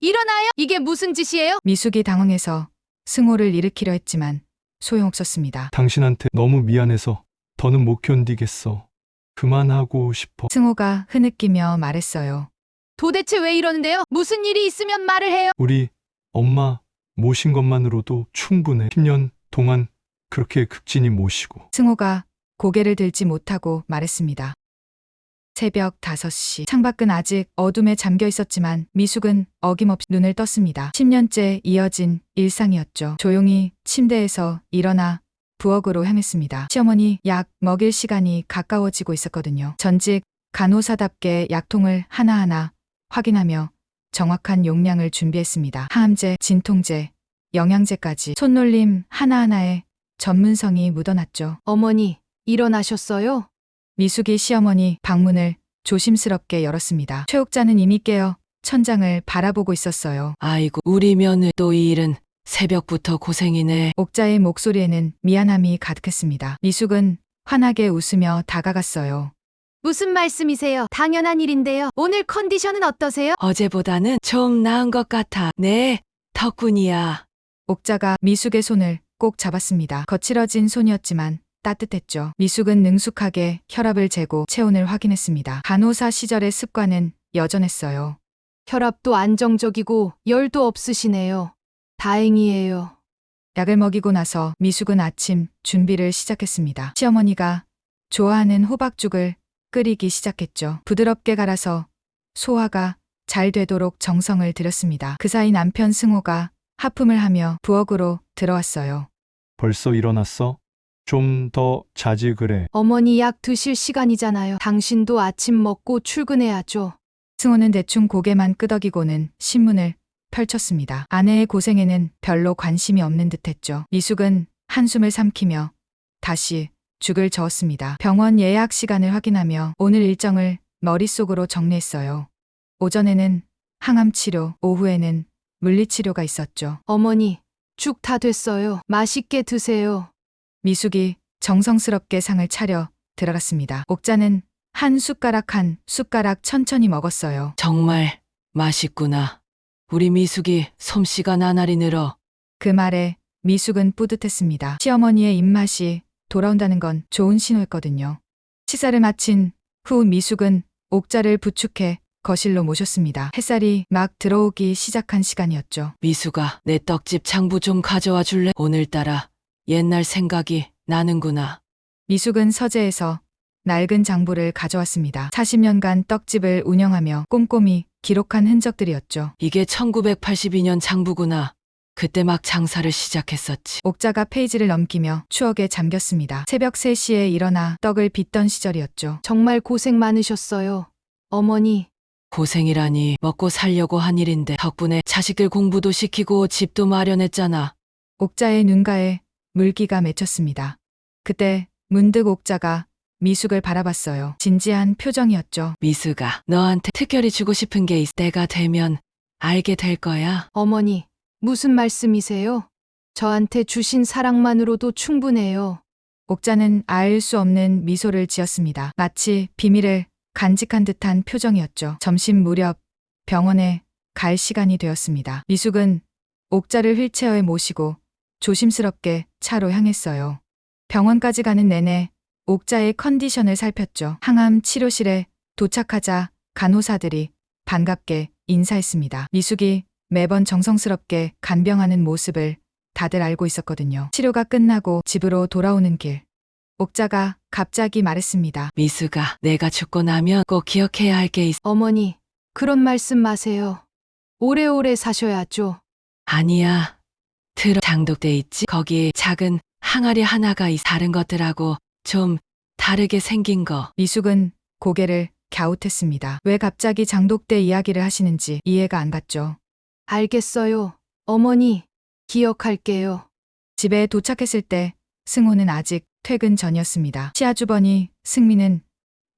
일어나요! 이게 무슨 짓이에요? 미숙이 당황해서 승호를 일으키려 했지만 소용없었습니다. 당신한테 너무 미안해서 더는 못 견디겠어. 그만하고 싶어. 승호가 흐느끼며 말했어요. 도대체 왜 이러는데요? 무슨 일이 있으면 말을 해요. 우리 엄마 모신 것만으로도 충분해. 10년 동안 그렇게 극진히 모시고. 승호가 고개를 들지 못하고 말했습니다. 새벽 5시. 창밖은 아직 어둠에 잠겨 있었지만 미숙은 어김없이 눈을 떴습니다. 10년째 이어진 일상이었죠. 조용히 침대에서 일어나 부엌으로 향했습니다. 시어머니 약 먹일 시간이 가까워지고 있었거든요. 전직 간호사답게 약통을 하나하나 확인하며 정확한 용량을 준비했습니다. 항암제, 진통제, 영양제까지 손놀림 하나하나에 전문성이 묻어났죠. 어머니, 일어나셨어요? 미숙이 시어머니 방문을 조심스럽게 열었습니다. 최옥자는 이미 깨어 천장을 바라보고 있었어요. 아이고, 우리 며느 또 이 일은 새벽부터 고생이네. 옥자의 목소리에는 미안함이 가득했습니다. 미숙은 환하게 웃으며 다가갔어요. 무슨 말씀이세요? 당연한 일인데요. 오늘 컨디션은 어떠세요? 어제보다는 좀 나은 것 같아. 네, 덕분이야. 옥자가 미숙의 손을 꼭 잡았습니다. 거칠어진 손이었지만 따뜻했죠. 미숙은 능숙하게 혈압을 재고 체온을 확인했습니다. 간호사 시절의 습관은 여전했어요. 혈압도 안정적이고 열도 없으시네요. 다행이에요. 약을 먹이고 나서 미숙은 아침 준비를 시작했습니다. 시어머니가 좋아하는 호박죽을 끓이기 시작했죠. 부드럽게 갈아서 소화가 잘 되도록 정성을 들였습니다. 그 사이 남편 승호가 하품을 하며 부엌으로 들어왔어요. 벌써 일어났어? 좀 더 자지 그래. 어머니 약 드실 시간이잖아요. 당신도 아침 먹고 출근해야죠. 승호는 대충 고개만 끄덕이고는 신문을 펼쳤습니다. 아내의 고생에는 별로 관심이 없는 듯했죠. 미숙은 한숨을 삼키며 다시 죽을 저었습니다. 병원 예약 시간을 확인하며 오늘 일정을 머릿속으로 정리했어요. 오전에는 항암 치료, 오후에는 물리치료가 있었죠. 어머니, 죽 다 됐어요. 맛있게 드세요. 미숙이 정성스럽게 상을 차려 들어갔습니다. 옥자는 한 숟가락 천천히 먹었어요. 정말 맛있구나. 우리 미숙이 솜씨가 나날이 늘어. 그 말에 미숙은 뿌듯했습니다. 시어머니의 입맛이 돌아온다는 건 좋은 신호였거든요. 식사를 마친 후 미숙은 옥자를 부축해 거실로 모셨습니다. 햇살이 막 들어오기 시작한 시간이었죠. 미숙아, 내 떡집 장부 좀 가져와 줄래? 오늘따라 옛날 생각이 나는구나. 미숙은 서재에서 낡은 장부를 가져왔습니다. 40년간 떡집을 운영하며 꼼꼼히 기록한 흔적들이었죠. 이게 1982년 장부구나. 그때 막 장사를 시작했었지. 옥자가 페이지를 넘기며 추억에 잠겼습니다. 새벽 3시에 일어나 떡을 빚던 시절이었죠. 정말 고생 많으셨어요. 어머니, 고생이라니, 먹고 살려고 한 일인데 덕분에 자식들 공부도 시키고 집도 마련했잖아. 옥자의 눈가에 물기가 맺혔습니다. 그때 문득 옥자가 미숙을 바라봤어요. 진지한 표정이었죠. 미숙아, 너한테 특별히 주고 싶은 게 있어. 때가 되면 알게 될 거야. 어머니, 무슨 말씀이세요? 저한테 주신 사랑만으로도 충분해요. 옥자는 알 수 없는 미소를 지었습니다. 마치 비밀을 간직한 듯한 표정이었죠. 점심 무렵 병원에 갈 시간이 되었습니다. 미숙은 옥자를 휠체어에 모시고 조심스럽게 차로 향했어요. 병원까지 가는 내내 옥자의 컨디션을 살폈죠. 항암 치료실에 도착하자 간호사들이 반갑게 인사했습니다. 미숙이 매번 정성스럽게 간병하는 모습을 다들 알고 있었거든요. 치료가 끝나고 집으로 돌아오는 길, 옥자가 갑자기 말했습니다. 미숙아, 내가 죽고 나면 꼭 기억해야 할 게 있어. 어머니, 그런 말씀 마세요. 오래오래 사셔야죠. 아니야. 들어 장독돼 있지? 거기 작은 항아리 하나가 있어. 다른 것들하고 좀 다르게 생긴 거. 미숙은 고개를 갸웃했습니다. 왜 갑자기 장독대 이야기를 하시는지 이해가 안 갔죠. 알겠어요. 어머니, 기억할게요. 집에 도착했을 때 승호는 아직 퇴근 전이었습니다. 시아주버니 승민은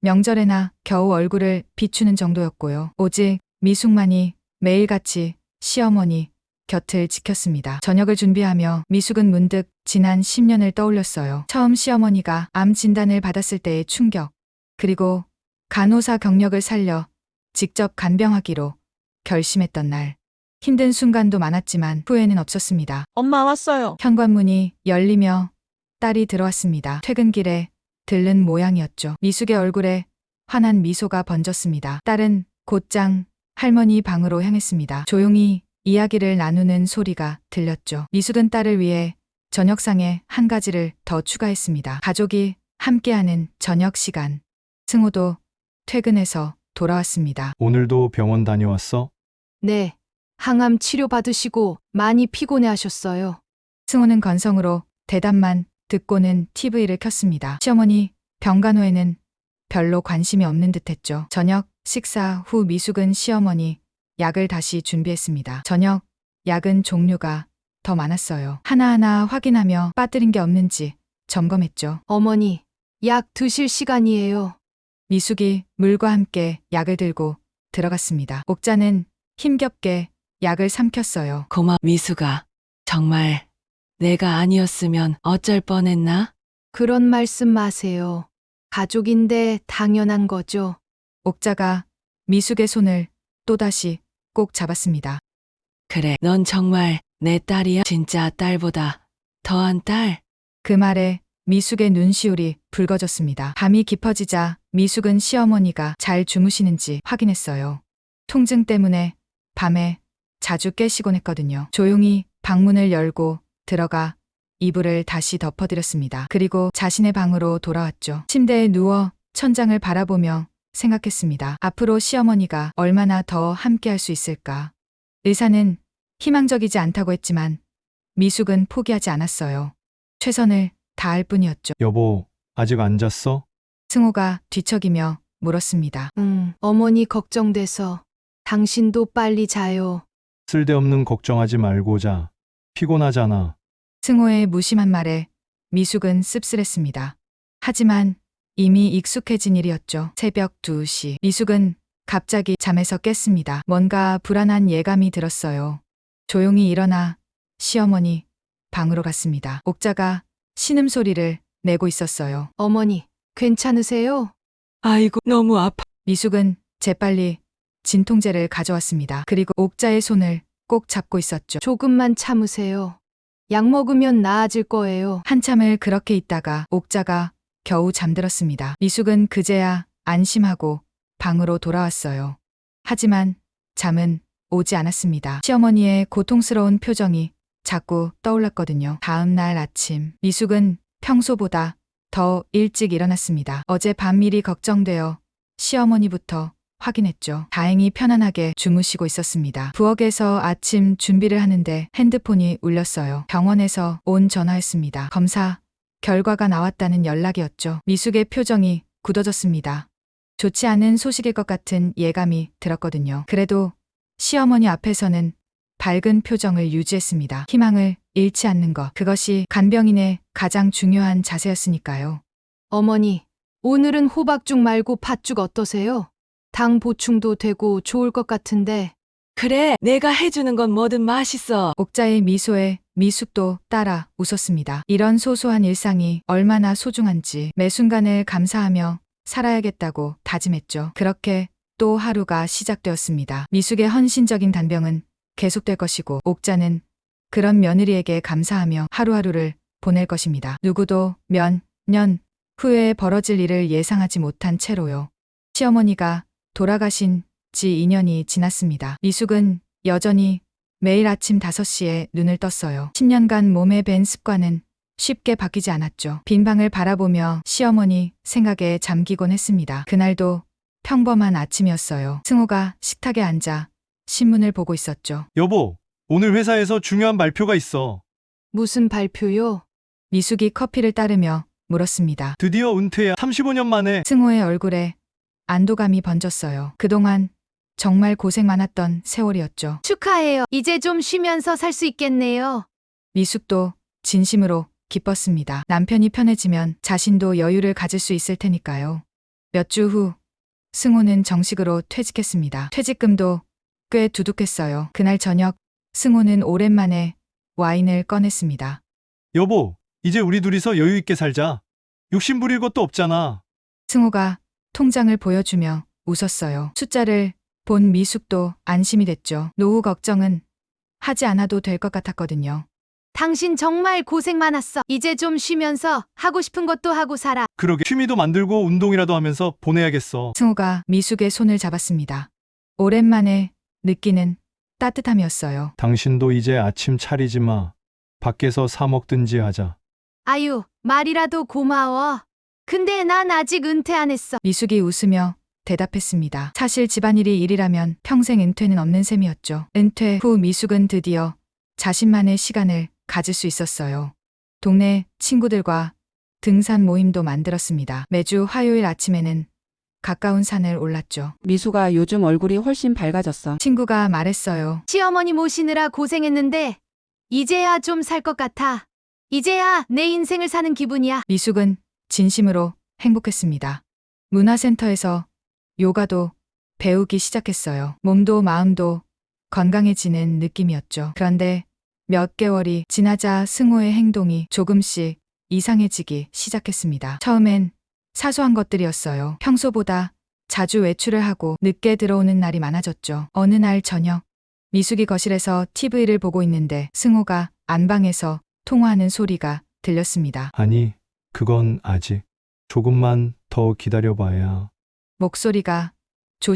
명절에나 겨우 얼굴을 비추는 정도였고요. 오직 미숙만이 매일같이 시어머니 곁을 지켰습니다. 저녁을 준비하며 미숙은 문득 지난 10년을 떠올렸어요. 처음 시어머니가 암 진단을 받았을 때의 충격, 그리고 간호사 경력을 살려 직접 간병하기로 결심했던 날. 힘든 순간도 많았지만 후회는 없었습니다. 엄마 왔어요. 현관문이 열리며 딸이 들어왔습니다. 퇴근길에 들른 모양이었죠. 미숙의 얼굴에 환한 미소가 번졌습니다. 딸은 곧장 할머니 방으로 향했습니다. 조용히 이야기를 나누는 소리가 들렸죠. 미숙은 딸을 위해 저녁상에 한 가지를 더 추가했습니다. 가족이 함께하는 저녁 시간. 승호도 퇴근해서 돌아왔습니다. 오늘도 병원 다녀왔어? 네. 항암 치료 받으시고 많이 피곤해 하셨어요. 승호는 건성으로 대답만 듣고는 TV를 켰습니다. 시어머니 병간호에는 별로 관심이 없는 듯했죠. 저녁 식사 후 미숙은 시어머니 약을 다시 준비했습니다. 저녁 약은 종류가 더 많았어요. 하나하나 확인하며 빠뜨린 게 없는지 점검했죠. 어머니, 약 드실 시간이에요. 미숙이 물과 함께 약을 들고 들어갔습니다. 옥자는 힘겹게 약을 삼켰어요. 미수가. 정말 내가 아니었으면 어쩔 뻔했나? 그런 말씀 마세요. 가족인데 당연한 거죠. 옥자가 미숙의 손을 또다시 꼭 잡았습니다. 그래, 넌 정말 내 딸이야. 진짜 딸보다 더한 딸. 그 말에 미숙의 눈시울이 붉어졌습니다. 밤이 깊어지자 미숙은 시어머니가 잘 주무시는지 확인했어요. 통증 때문에 밤에 자주 깨시곤 했거든요. 조용히 방문을 열고 들어가 이불을 다시 덮어드렸습니다. 그리고 자신의 방으로 돌아왔죠. 침대에 누워 천장을 바라보며 생각했습니다. 앞으로 시어머니가 얼마나 더 함께할 수 있을까. 의사는 희망적이지 않다고 했지만 미숙은 포기하지 않았어요. 최선을 다할 뿐이었죠. 여보, 아직 안 잤어? 승호가 뒤척이며 물었습니다. 어머니 걱정돼서 당신도 빨리 자요. 쓸데없는 걱정하지 말고 자. 피곤하잖아. 승호의 무심한 말에 미숙은 씁쓸했습니다. 하지만 이미 익숙해진 일이었죠. 새벽 2시. 미숙은 갑자기 잠에서 깼습니다. 뭔가 불안한 예감이 들었어요. 조용히 일어나 시어머니 방으로 갔습니다. 옥자가 신음소리를 내고 있었어요. 어머니, 괜찮으세요? 아이고, 너무 아파. 미숙은 재빨리 진통제를 가져왔습니다. 그리고 옥자의 손을 꼭 잡고 있었죠. 조금만 참으세요. 약 먹으면 나아질 거예요. 한참을 그렇게 있다가 옥자가 겨우 잠들었습니다. 미숙은 그제야 안심하고 방으로 돌아왔어요. 하지만 잠은 오지 않았습니다. 시어머니의 고통스러운 표정이 자꾸 떠올랐거든요. 다음 날 아침, 미숙은 평소보다 더 일찍 일어났습니다. 어제 밤일이 걱정되어 시어머니부터 확인했죠. 다행히 편안하게 주무시고 있었습니다. 부엌에서 아침 준비를 하는데 핸드폰이 울렸어요. 병원에서 온 전화였습니다. 검사 결과가 나왔다는 연락이었죠. 미숙의 표정이 굳어졌습니다. 좋지 않은 소식일 것 같은 예감이 들었거든요. 그래도 시어머니 앞에서는 밝은 표정을 유지했습니다. 희망을 잃지 않는 것. 그것이 간병인의 가장 중요한 자세였으니까요. 어머니, 오늘은 호박죽 말고 팥죽 어떠세요? 당 보충도 되고 좋을 것 같은데. 그래, 내가 해주는 건 뭐든 맛있어. 옥자의 미소에 미숙도 따라 웃었습니다. 이런 소소한 일상이 얼마나 소중한지 매 순간을 감사하며 살아야겠다고 다짐했죠. 그렇게 또 하루가 시작되었습니다. 미숙의 헌신적인 단병은 계속될 것이고 옥자는 그런 며느리에게 감사하며 하루하루를 보낼 것입니다. 누구도 몇 년 후에 벌어질 일을 예상하지 못한 채로요. 시어머니가 돌아가신 지 2년이 지났습니다. 미숙은 여전히 매일 아침 5시에 눈을 떴어요. 10년간 몸에 밴 습관은 쉽게 바뀌지 않았죠. 빈 방을 바라보며 시어머니 생각에 잠기곤 했습니다. 그날도 평범한 아침이었어요. 승호가 식탁에 앉아 신문을 보고 있었죠. 여보, 오늘 회사에서 중요한 발표가 있어. 무슨 발표요? 미숙이 커피를 따르며 물었습니다. 드디어 은퇴야. 35년 만에. 승호의 얼굴에 안도감이 번졌어요. 그동안 정말 고생 많았던 세월이었죠. 축하해요. 이제 좀 쉬면서 살 수 있겠네요. 미숙도 진심으로 기뻤습니다. 남편이 편해지면 자신도 여유를 가질 수 있을 테니까요. 몇 주 후 승호는 정식으로 퇴직했습니다. 퇴직금도 꽤 두둑했어요. 그날 저녁 승호는 오랜만에 와인을 꺼냈습니다. 여보, 이제 우리 둘이서 여유 있게 살자. 욕심 부릴 것도 없잖아. 승호가 통장을 보여주며 웃었어요. 숫자를 본 미숙도 안심이 됐죠. 노후 걱정은 하지 않아도 될 것 같았거든요. 당신 정말 고생 많았어. 이제 좀 쉬면서 하고 싶은 것도 하고 살아. 그러게 취미도 만들고 운동이라도 하면서 보내야겠어. 승호가 미숙의 손을 잡았습니다. 오랜만에 느끼는 따뜻함이었어요. 당신도 이제 아침 차리지 마. 밖에서 사 먹든지 하자. 아유, 말이라도 고마워. 근데 난 아직 은퇴 안 했어. 미숙이 웃으며 대답했습니다. 사실 집안일이 일이라면 평생 은퇴는 없는 셈이었죠. 은퇴 후 미숙은 드디어 자신만의 시간을 가질 수 있었어요. 동네 친구들과 등산 모임도 만들었습니다. 매주 화요일 아침에는 가까운 산을 올랐죠. 미수가 요즘 얼굴이 훨씬 밝아졌어. 친구가 말했어요. 시어머니 모시느라 고생했는데 이제야 좀 살 것 같아. 이제야 내 인생을 사는 기분이야. 미숙은 진심으로 행복했습니다. 문화센터에서 요가도 배우기 시작했어요. 몸도 마음도 건강해지는 느낌이었죠. 그런데 몇 개월이 지나자 승호의 행동이 조금씩 이상해지기 시작했습니다. 처음엔 사소한 것들이었어요. 평소보다 자주 외출을 하고 늦게 들어오는 날이 많아졌죠. 어느 날 저녁, 미숙이 거실에서 TV를 보고 있는데 승호가 안방에서 통화하는 소리가 들렸습니다. 아니, 그건 아직 조금만 더 기다려봐야. 목소리가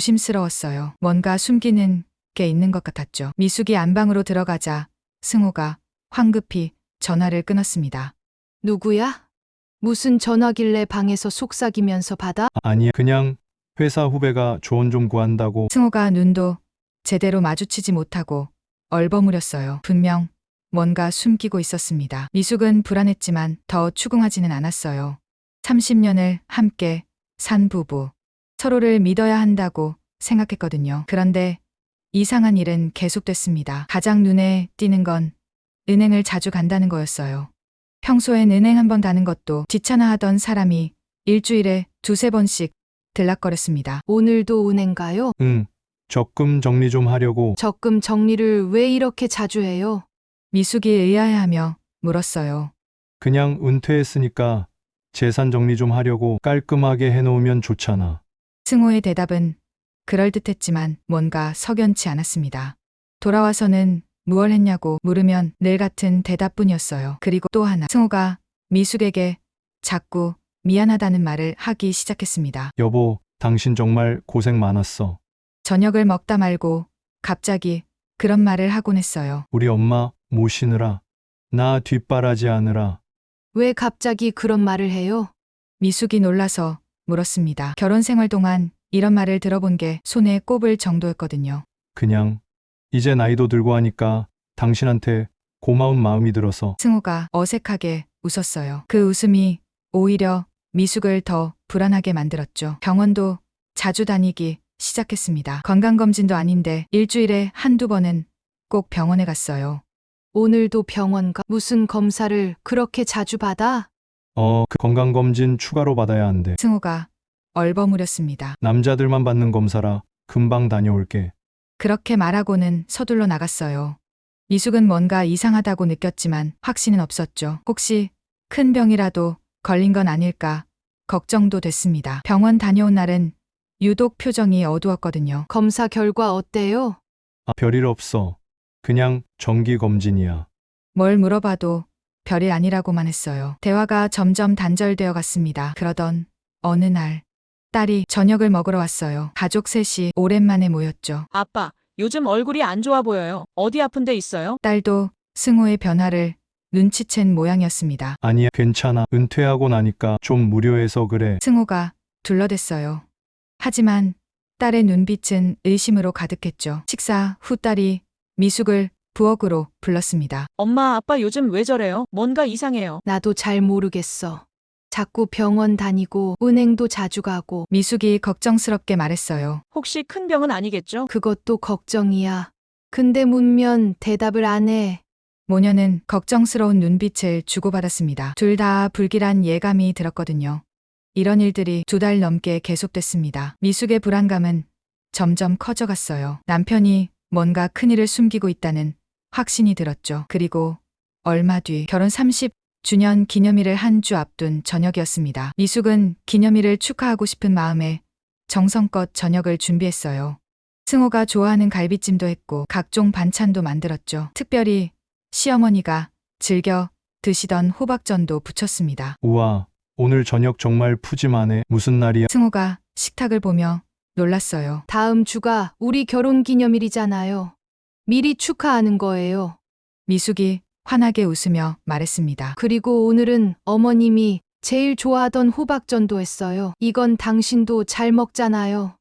조심스러웠어요. 뭔가 숨기는 게 있는 것 같았죠. 미숙이 안방으로 들어가자 승호가 황급히 전화를 끊었습니다. 누구야? 무슨 전화길래 방에서 속삭이면서 받아? 아니야, 그냥 회사 후배가 조언 좀 구한다고. 승호가 눈도 제대로 마주치지 못하고 얼버무렸어요. 분명 뭔가 숨기고 있었습니다. 미숙은 불안했지만 더 추궁하지는 않았어요. 30년을 함께 산 부부. 서로를 믿어야 한다고 생각했거든요. 그런데 이상한 일은 계속됐습니다. 가장 눈에 띄는 건 은행을 자주 간다는 거였어요. 평소엔 은행 한 번 가는 것도 귀찮아하던 사람이 일주일에 두세 번씩 들락거렸습니다. 오늘도 은행 가요? 응, 적금 정리 좀 하려고. 적금 정리를 왜 이렇게 자주 해요? 미숙이 의아해하며 물었어요. 그냥 은퇴했으니까 재산 정리 좀 하려고. 깔끔하게 해놓으면 좋잖아. 승호의 대답은 그럴듯했지만 뭔가 석연치 않았습니다. 돌아와서는 무얼 했냐고 물으면 늘 같은 대답뿐이었어요. 그리고 또 하나, 승호가 미숙에게 자꾸 미안하다는 말을 하기 시작했습니다. 여보, 당신 정말 고생 많았어. 저녁을 먹다 말고 갑자기 그런 말을 하곤 했어요. 우리 엄마 모시느라, 나 뒷바라지 하느라. 왜 갑자기 그런 말을 해요? 미숙이 놀라서 물었습니다. 결혼 생활 동안 이런 말을 들어본 게 손에 꼽을 정도였거든요. 그냥 이제 나이도 들고 하니까 당신한테 고마운 마음이 들어서. 승호가 어색하게 웃었어요. 그 웃음이 오히려 미숙을 더 불안하게 만들었죠. 병원도 자주 다니기 시작했습니다. 건강검진도 아닌데 일주일에 한두 번은 꼭 병원에 갔어요. 오늘도 병원 가? 무슨 검사를 그렇게 자주 받아? 그 건강검진 추가로 받아야 한대. 승호가 얼버무렸습니다. 남자들만 받는 검사라 금방 다녀올게. 그렇게 말하고는 서둘러 나갔어요. 미숙은 뭔가 이상하다고 느꼈지만 확신은 없었죠. 혹시 큰 병이라도 걸린 건 아닐까 걱정도 됐습니다. 병원 다녀온 날은 유독 표정이 어두웠거든요. 검사 결과 어때요? 별일 없어. 그냥 정기검진이야. 뭘 물어봐도 별일 아니라고만 했어요. 대화가 점점 단절되어 갔습니다. 그러던 어느 날 딸이 저녁을 먹으러 왔어요. 가족 셋이 오랜만에 모였죠. 아빠, 요즘 얼굴이 안 좋아 보여요. 어디 아픈 데 있어요? 딸도 승호의 변화를 눈치챈 모양이었습니다. 아니야, 괜찮아. 은퇴하고 나니까 좀 무료해서 그래. 승호가 둘러댔어요. 하지만 딸의 눈빛은 의심으로 가득했죠. 식사 후 딸이 미숙을 부엌으로 불렀습니다. 엄마, 아빠 요즘 왜 저래요? 뭔가 이상해요. 나도 잘 모르겠어. 자꾸 병원 다니고 은행도 자주 가고 미숙이 걱정스럽게 말했어요. 혹시 큰 병은 아니겠죠? 그것도 걱정이야. 근데 묻면 대답을 안 해. 모녀는 걱정스러운 눈빛을 주고받았습니다. 둘 다 불길한 예감이 들었거든요. 이런 일들이 2달 넘게 계속됐습니다. 미숙의 불안감은 점점 커져갔어요. 남편이 뭔가 큰일을 숨기고 있다는 확신이 들었죠. 그리고 얼마 뒤 결혼 30주년 기념일을 한 주 앞둔 저녁이었습니다. 미숙은 기념일을 축하하고 싶은 마음에 정성껏 저녁을 준비했어요. 승호가 좋아하는 갈비찜도 했고 각종 반찬도 만들었죠. 특별히 시어머니가 즐겨 드시던 호박전도 부쳤습니다. 우와, 오늘 저녁 정말 푸짐하네. 무슨 날이야? 승호가 식탁을 보며 놀랐어요. 다음 주가 우리 결혼 기념일이잖아요. 미리 축하하는 거예요. 미숙이 환하게 웃으며 말했습니다. 그리고 오늘은 어머님이 제일 좋아하던 호박전도 했어요. 이건 당신도 잘 먹잖아요.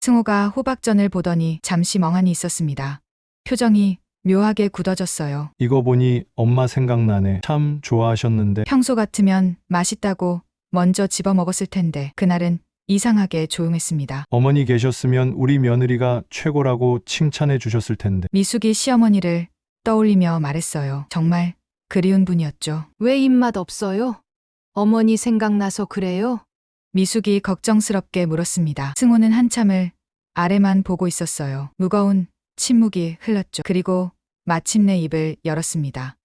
승호가 호박전을 보더니 잠시 멍하니 있었습니다. 표정이 묘하게 굳어졌어요. 이거 보니 엄마 생각나네. 참 좋아하셨는데. 평소 같으면 맛있다고 먼저 집어 먹었을 텐데 그날은 이상하게 조용했습니다. 어머니 계셨으면 우리 며느리가 최고라고 칭찬해 주셨을 텐데. 미숙이 시어머니를 떠올리며 말했어요. 정말 그리운 분이었죠. 왜 입맛 없어요? 어머니 생각나서 그래요? 미숙이 걱정스럽게 물었습니다. 승호는 한참을 아래만 보고 있었어요. 무거운 침묵이 흘렀죠. 그리고 마침내 입을 열었습니다.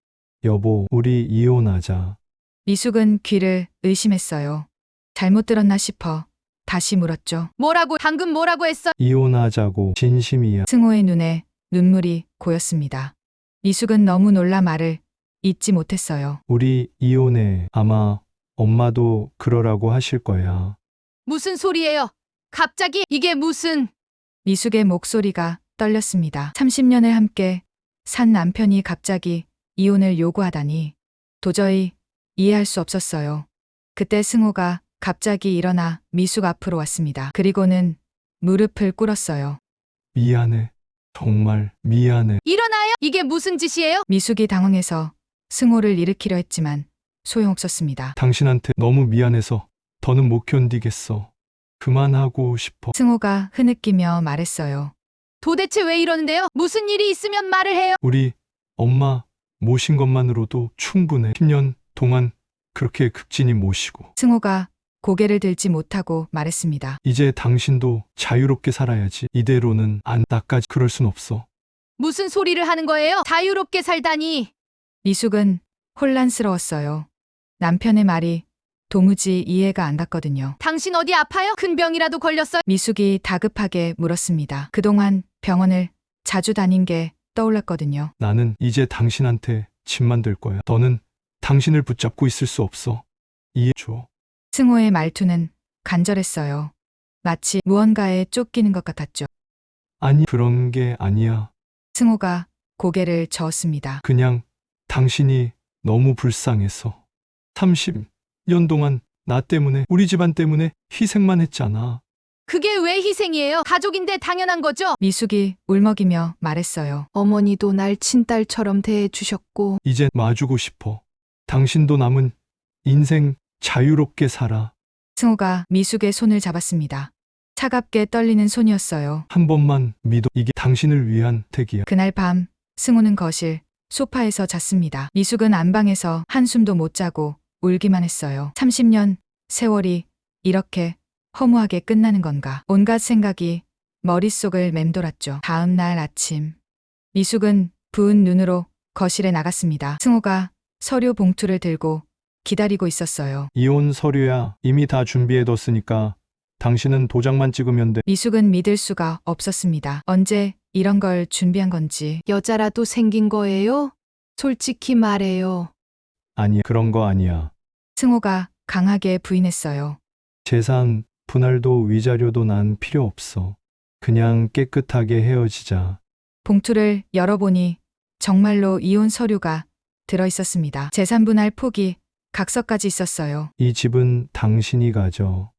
여보, 우리 이혼하자. 미숙은 귀를 의심했어요. 잘못 들었나 싶어 다시 물었죠. 뭐라고 방금 뭐라고 했어? 이혼하자고. 진심이야. 승호의 눈에 눈물이 고였습니다. 미숙은 너무 놀라 말을 잇지 못했어요. 우리 이혼해. 아마 엄마도 그러라고 하실 거야. 무슨 소리예요? 갑자기 이게 무슨... 미숙의 목소리가 떨렸습니다. 30년을 함께 산 남편이 갑자기 이혼을 요구하다니 도저히 이해할 수 없었어요. 그때 승호가 갑자기 일어나 미숙 앞으로 왔습니다. 그리고는 무릎을 꿇었어요. 미안해. 정말 미안해. 일어나요? 이게 무슨 짓이에요? 미숙이 당황해서 승호를 일으키려 했지만 소용없었습니다. 당신한테 너무 미안해서 더는 못 견디겠어. 그만하고 싶어. 승호가 흐느끼며 말했어요. 도대체 왜 이러는데요? 무슨 일이 있으면 말을 해요. 우리 엄마 모신 것만으로도 충분해. 10년 동안 그렇게 극진히 모시고. 승호가 고개를 들지 못하고 말했습니다. 이제 당신도 자유롭게 살아야지. 이대로는 나까지 그럴 순 없어. 무슨 소리를 하는 거예요? 자유롭게 살다니. 미숙은 혼란스러웠어요. 남편의 말이 도무지 이해가 안 갔거든요. 당신 어디 아파요? 큰 병이라도 걸렸어요? 미숙이 다급하게 물었습니다. 그동안 병원을 자주 다닌 게 떠올랐거든요. 나는 이제 당신한테 짐만 될 거야. 너는 당신을 붙잡고 있을 수 없어. 이해줘. 승호의 말투는 간절했어요. 마치 무언가에 쫓기는 것 같았죠. 아니, 그런 게 아니야. 승호가 고개를 저었습니다. 그냥 당신이 너무 불쌍해서. 30년 동안 나 때문에, 우리 집안 때문에 희생만 했잖아. 그게 왜 희생이에요? 가족인데 당연한 거죠? 미숙이 울먹이며 말했어요. 어머니도 날 친딸처럼 대해주셨고 이제 놔주고 싶어. 당신도 남은 인생 자유롭게 살아. 승호가 미숙의 손을 잡았습니다. 차갑게 떨리는 손이었어요. 한 번만 믿어. 이게 당신을 위한 택이야. 그날 밤 승호는 거실 소파에서 잤습니다. 미숙은 안방에서 한숨도 못 자고 울기만 했어요. 30년 세월이 이렇게 허무하게 끝나는 건가. 온갖 생각이 머릿속을 맴돌았죠. 다음 날 아침 미숙은 부은 눈으로 거실에 나갔습니다. 승호가 서류 봉투를 들고 기다리고 있었어요. 이혼 서류야. 이미 다 준비해뒀으니까 당신은 도장만 찍으면 돼. 미숙은 믿을 수가 없었습니다. 언제 이런 걸 준비한 건지. 여자라도 생긴 거예요? 솔직히 말해요. 아니, 그런 거 아니야. 승호가 강하게 부인했어요. 재산, 분할도 위자료도 난 필요 없어. 그냥 깨끗하게 헤어지자. 봉투를 열어보니 정말로 이혼 서류가 들어있었습니다. 재산분할 포기, 각서까지 있었어요. 이 집은 당신이 가져.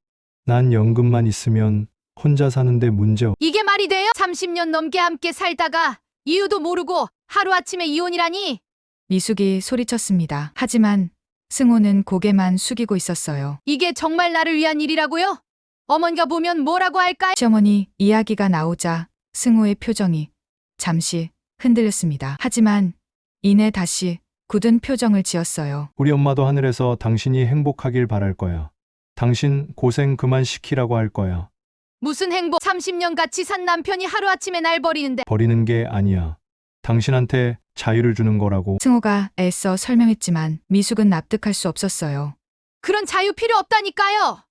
난 연금만 있으면 혼자 사는데 문제 없. 이게 말이 돼요? 30년 넘게 함께 살다가 이유도 모르고 하루아침에 이혼이라니? 미숙이 소리쳤습니다. 하지만 승호는 고개만 숙이고 있었어요. 이게 정말 나를 위한 일이라고요? 어머니가 보면 뭐라고 할까요? 시어머니 이야기가 나오자 승호의 표정이 잠시 흔들렸습니다. 하지만 이내 다시 굳은 표정을 지었어요. 우리 엄마도 하늘에서 당신이 행복하길 바랄 거야. 당신 고생 그만 시키라고 할 거야. 무슨 행복? 30년 같이 산 남편이 하루아침에 날 버리는데. 버리는 게 아니야. 당신한테 자유를 주는 거라고. 승호가 애써 설명했지만 미숙은 납득할 수 없었어요. 그런 자유 필요 없다니까요.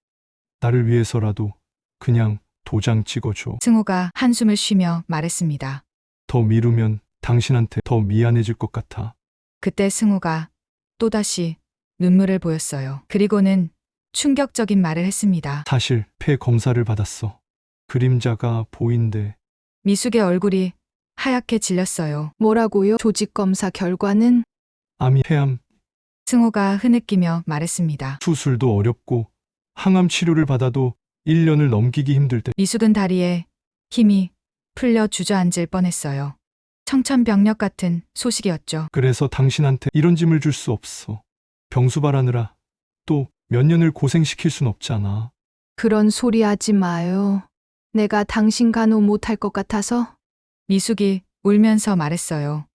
나를 위해서라도 그냥 도장 찍어줘. 승호가 한숨을 쉬며 말했습니다. 더 미루면 당신한테 더 미안해질 것 같아. 그때 승호가 또다시 눈물을 보였어요. 그리고는 충격적인 말을 했습니다. 사실 폐 검사를 받았어. 그림자가 보인대. 미숙의 얼굴이 하얗게 질렸어요. 뭐라고요? 조직 검사 결과는 암이 폐암, 승호가 흐느끼며 말했습니다. 수술도 어렵고 항암 치료를 받아도 1년을 넘기기 힘들대. 미숙은 다리에 힘이 풀려 주저앉을 뻔했어요. 청천벽력 같은 소식이었죠. 그래서 당신한테 이런 짐을 줄 수 없어. 병수발하느라 또 몇 년을 고생시킬 순 없잖아. 그런 소리 하지 마요. 내가 당신 간호 못할 것 같아서? 미숙이 울면서 말했어요.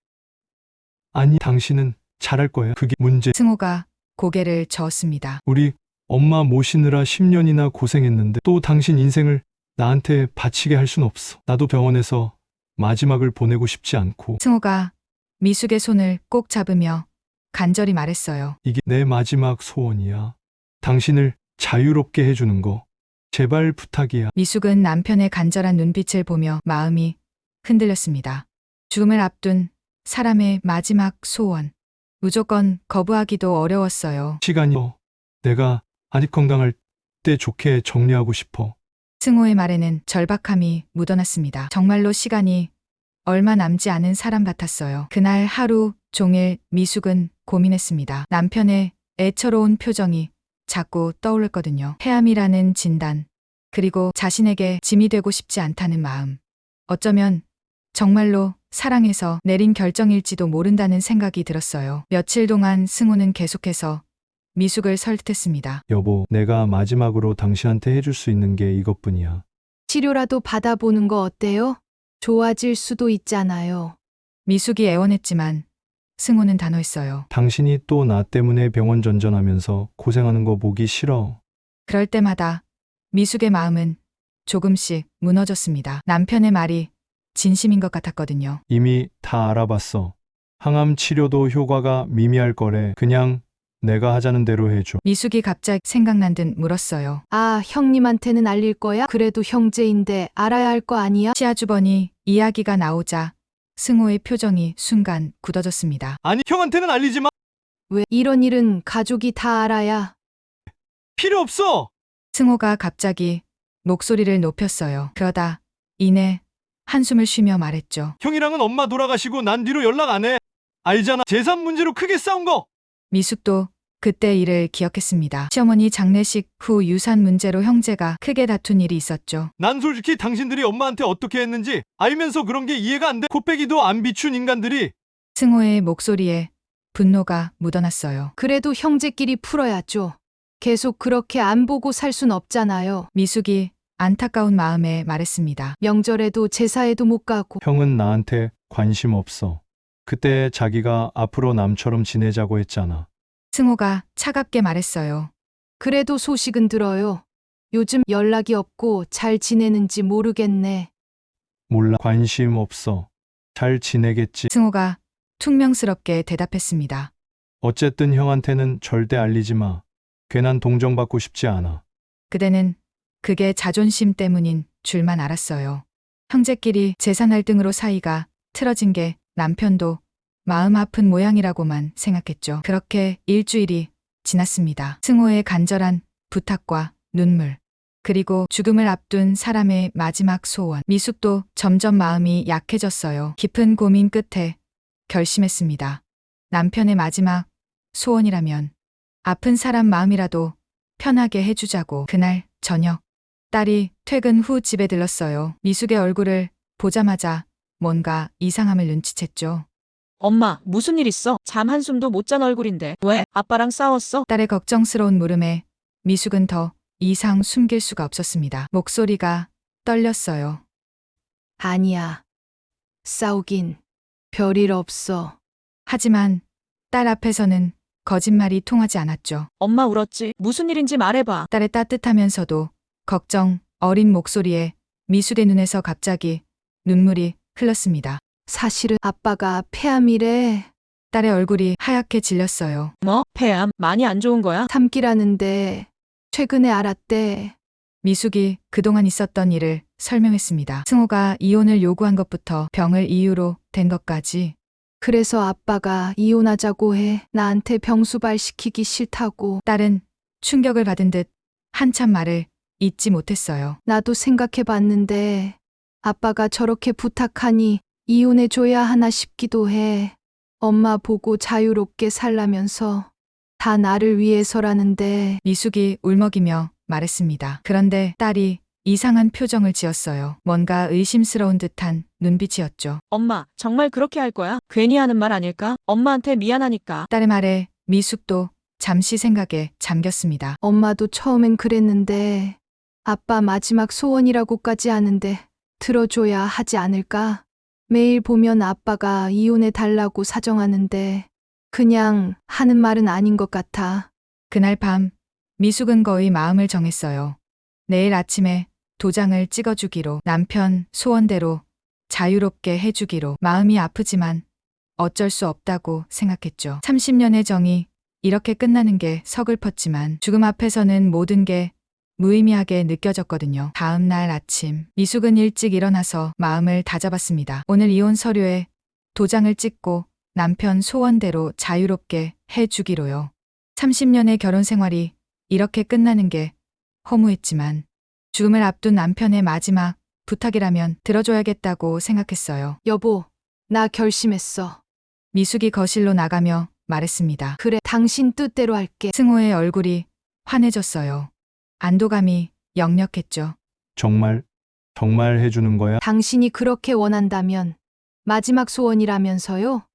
아니, 당신은 잘할 거야. 그게 문제. 승호가 고개를 저었습니다. 우리 엄마 모시느라 10년이나 고생했는데 또 당신 인생을 나한테 바치게 할 순 없어. 나도 병원에서 마지막을 보내고 싶지 않고. 승호가 미숙의 손을 꼭 잡으며 간절히 말했어요. 이게 내 마지막 소원이야. 당신을 자유롭게 해주는 거. 제발 부탁이야. 미숙은 남편의 간절한 눈빛을 보며 마음이 흔들렸습니다. 죽음을 앞둔 사람의 마지막 소원. 무조건 거부하기도 어려웠어요. 시간이 내가 아직 건강할 때 좋게 정리하고 싶어. 승호의 말에는 절박함이 묻어났습니다. 정말로 시간이 얼마 남지 않은 사람 같았어요. 그날 하루 종일 미숙은 고민했습니다. 남편의 애처로운 표정이 자꾸 떠올랐거든요. 폐암이라는 진단, 그리고 자신에게 짐이 되고 싶지 않다는 마음. 어쩌면 정말로 사랑해서 내린 결정일지도 모른다는 생각이 들었어요. 며칠 동안 승호는 계속해서 미숙을 설득했습니다. 여보, 내가 마지막으로 당신한테 해줄 수 있는 게 이것뿐이야. 치료라도 받아보는 거 어때요? 좋아질 수도 있잖아요. 미숙이 애원했지만 승호는 단호했어요. 당신이 또 나 때문에 병원 전전하면서 고생하는 거 보기 싫어. 그럴 때마다 미숙의 마음은 조금씩 무너졌습니다. 남편의 말이 진심인 것 같았거든요. 이미 다 알아봤어. 항암 치료도 효과가 미미할 거래. 그냥 내가 하자는 대로 해줘. 미숙이 갑자기 생각난 듯 물었어요. 아, 형님한테는 알릴 거야? 그래도 형제인데 알아야 할 거 아니야? 시아주번이 이야기가 나오자 승호의 표정이 순간 굳어졌습니다. 아니, 형한테는 알리지 마. 왜 이런 일은 가족이 다 알아야. 필요 없어. 승호가 갑자기 목소리를 높였어요. 그러다 이내 한숨을 쉬며 말했죠. 형이랑은 엄마 돌아가시고 난 뒤로 연락 안 해. 알잖아. 재산 문제로 크게 싸운 거. 미숙도 그때 일을 기억했습니다. 시어머니 장례식 후 유산 문제로 형제가 크게 다툰 일이 있었죠. 난 솔직히 당신들이 엄마한테 어떻게 했는지 알면서 그런 게 이해가 안 돼. 코빼기도 안 비춘 인간들이. 승호의 목소리에 분노가 묻어났어요. 그래도 형제끼리 풀어야죠. 계속 그렇게 안 보고 살 순 없잖아요. 미숙이 안타까운 마음에 말했습니다. 명절에도 제사에도 못 가고. 형은 나한테 관심 없어. 그때 자기가 앞으로 남처럼 지내자고 했잖아. 승호가 차갑게 말했어요. 그래도 소식은 들어요. 요즘 연락이 없고 잘 지내는지 모르겠네. 몰라. 관심 없어. 잘 지내겠지. 승호가 퉁명스럽게 대답했습니다. 어쨌든 형한테는 절대 알리지 마. 괜한 동정받고 싶지 않아. 그대는 그게 자존심 때문인 줄만 알았어요. 형제끼리 재산 갈등으로 사이가 틀어진 게 남편도 마음 아픈 모양이라고만 생각했죠. 그렇게 일주일이 지났습니다. 승호의 간절한 부탁과 눈물, 그리고 죽음을 앞둔 사람의 마지막 소원. 미숙도 점점 마음이 약해졌어요. 깊은 고민 끝에 결심했습니다. 남편의 마지막 소원이라면 아픈 사람 마음이라도 편하게 해주자고. 그날 저녁, 딸이 퇴근 후 집에 들렀어요. 미숙의 얼굴을 보자마자 뭔가 이상함을 눈치챘죠. 엄마, 무슨 일 있어? 잠 한숨도 못 잔 얼굴인데. 왜? 아빠랑 싸웠어? 딸의 걱정스러운 물음에 미숙은 더 이상 숨길 수가 없었습니다. 목소리가 떨렸어요. 아니야. 싸우긴 별일 없어. 하지만 딸 앞에서는 거짓말이 통하지 않았죠. 엄마 울었지? 무슨 일인지 말해봐. 딸의 따뜻하면서도 걱정 어린 목소리에 미숙의 눈에서 갑자기 눈물이 흘렀습니다. 사실은 아빠가 폐암이래. 딸의 얼굴이 하얗게 질렸어요. 뭐? 폐암? 많이 안 좋은 거야? 3기라는데 최근에 알았대. 미숙이 그동안 있었던 일을 설명했습니다. 승호가 이혼을 요구한 것부터 병을 이유로 된 것까지. 그래서 아빠가 이혼하자고 해. 나한테 병수발 시키기 싫다고. 딸은 충격을 받은 듯 한참 말을 잇지 못했어요. 나도 생각해 봤는데 아빠가 저렇게 부탁하니 이혼해줘야 하나 싶기도 해. 엄마 보고 자유롭게 살라면서 다 나를 위해서라는데. 미숙이 울먹이며 말했습니다. 그런데 딸이 이상한 표정을 지었어요. 뭔가 의심스러운 듯한 눈빛이었죠. 엄마, 정말 그렇게 할 거야? 괜히 하는 말 아닐까? 엄마한테 미안하니까. 딸의 말에 미숙도 잠시 생각에 잠겼습니다. 엄마도 처음엔 그랬는데 아빠 마지막 소원이라고까지 하는데 들어줘야 하지 않을까? 매일 보면 아빠가 이혼해 달라고 사정하는데 그냥 하는 말은 아닌 것 같아. 그날 밤 미숙은 거의 마음을 정했어요. 내일 아침에 도장을 찍어주기로, 남편 소원대로 자유롭게 해주기로. 마음이 아프지만 어쩔 수 없다고 생각했죠. 30년의 정이 이렇게 끝나는 게 서글펐지만 죽음 앞에서는 모든 게 무의미하게 느껴졌거든요. 다음 날 아침 미숙은 일찍 일어나서 마음을 다잡았습니다. 오늘 이혼 서류에 도장을 찍고 남편 소원대로 자유롭게 해주기로요. 30년의 결혼 생활이 이렇게 끝나는 게 허무했지만 죽음을 앞둔 남편의 마지막 부탁이라면 들어줘야겠다고 생각했어요. 여보, 나 결심했어. 미숙이 거실로 나가며 말했습니다. 그래, 당신 뜻대로 할게. 승호의 얼굴이 환해졌어요. 안도감이 역력했죠. 정말 해주는 거야? 당신이 그렇게 원한다면 마지막 소원이라면서요?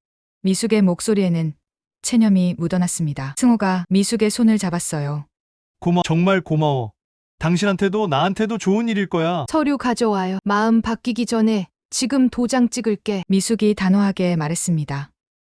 미숙의 목소리에는 체념이 묻어났습니다. 승호가 미숙의 손을 잡았어요. 정말 고마워. 당신한테도 나한테도 좋은 일일 거야. 서류 가져와요. 마음 바뀌기 전에 지금 도장 찍을게. 미숙이 단호하게 말했습니다.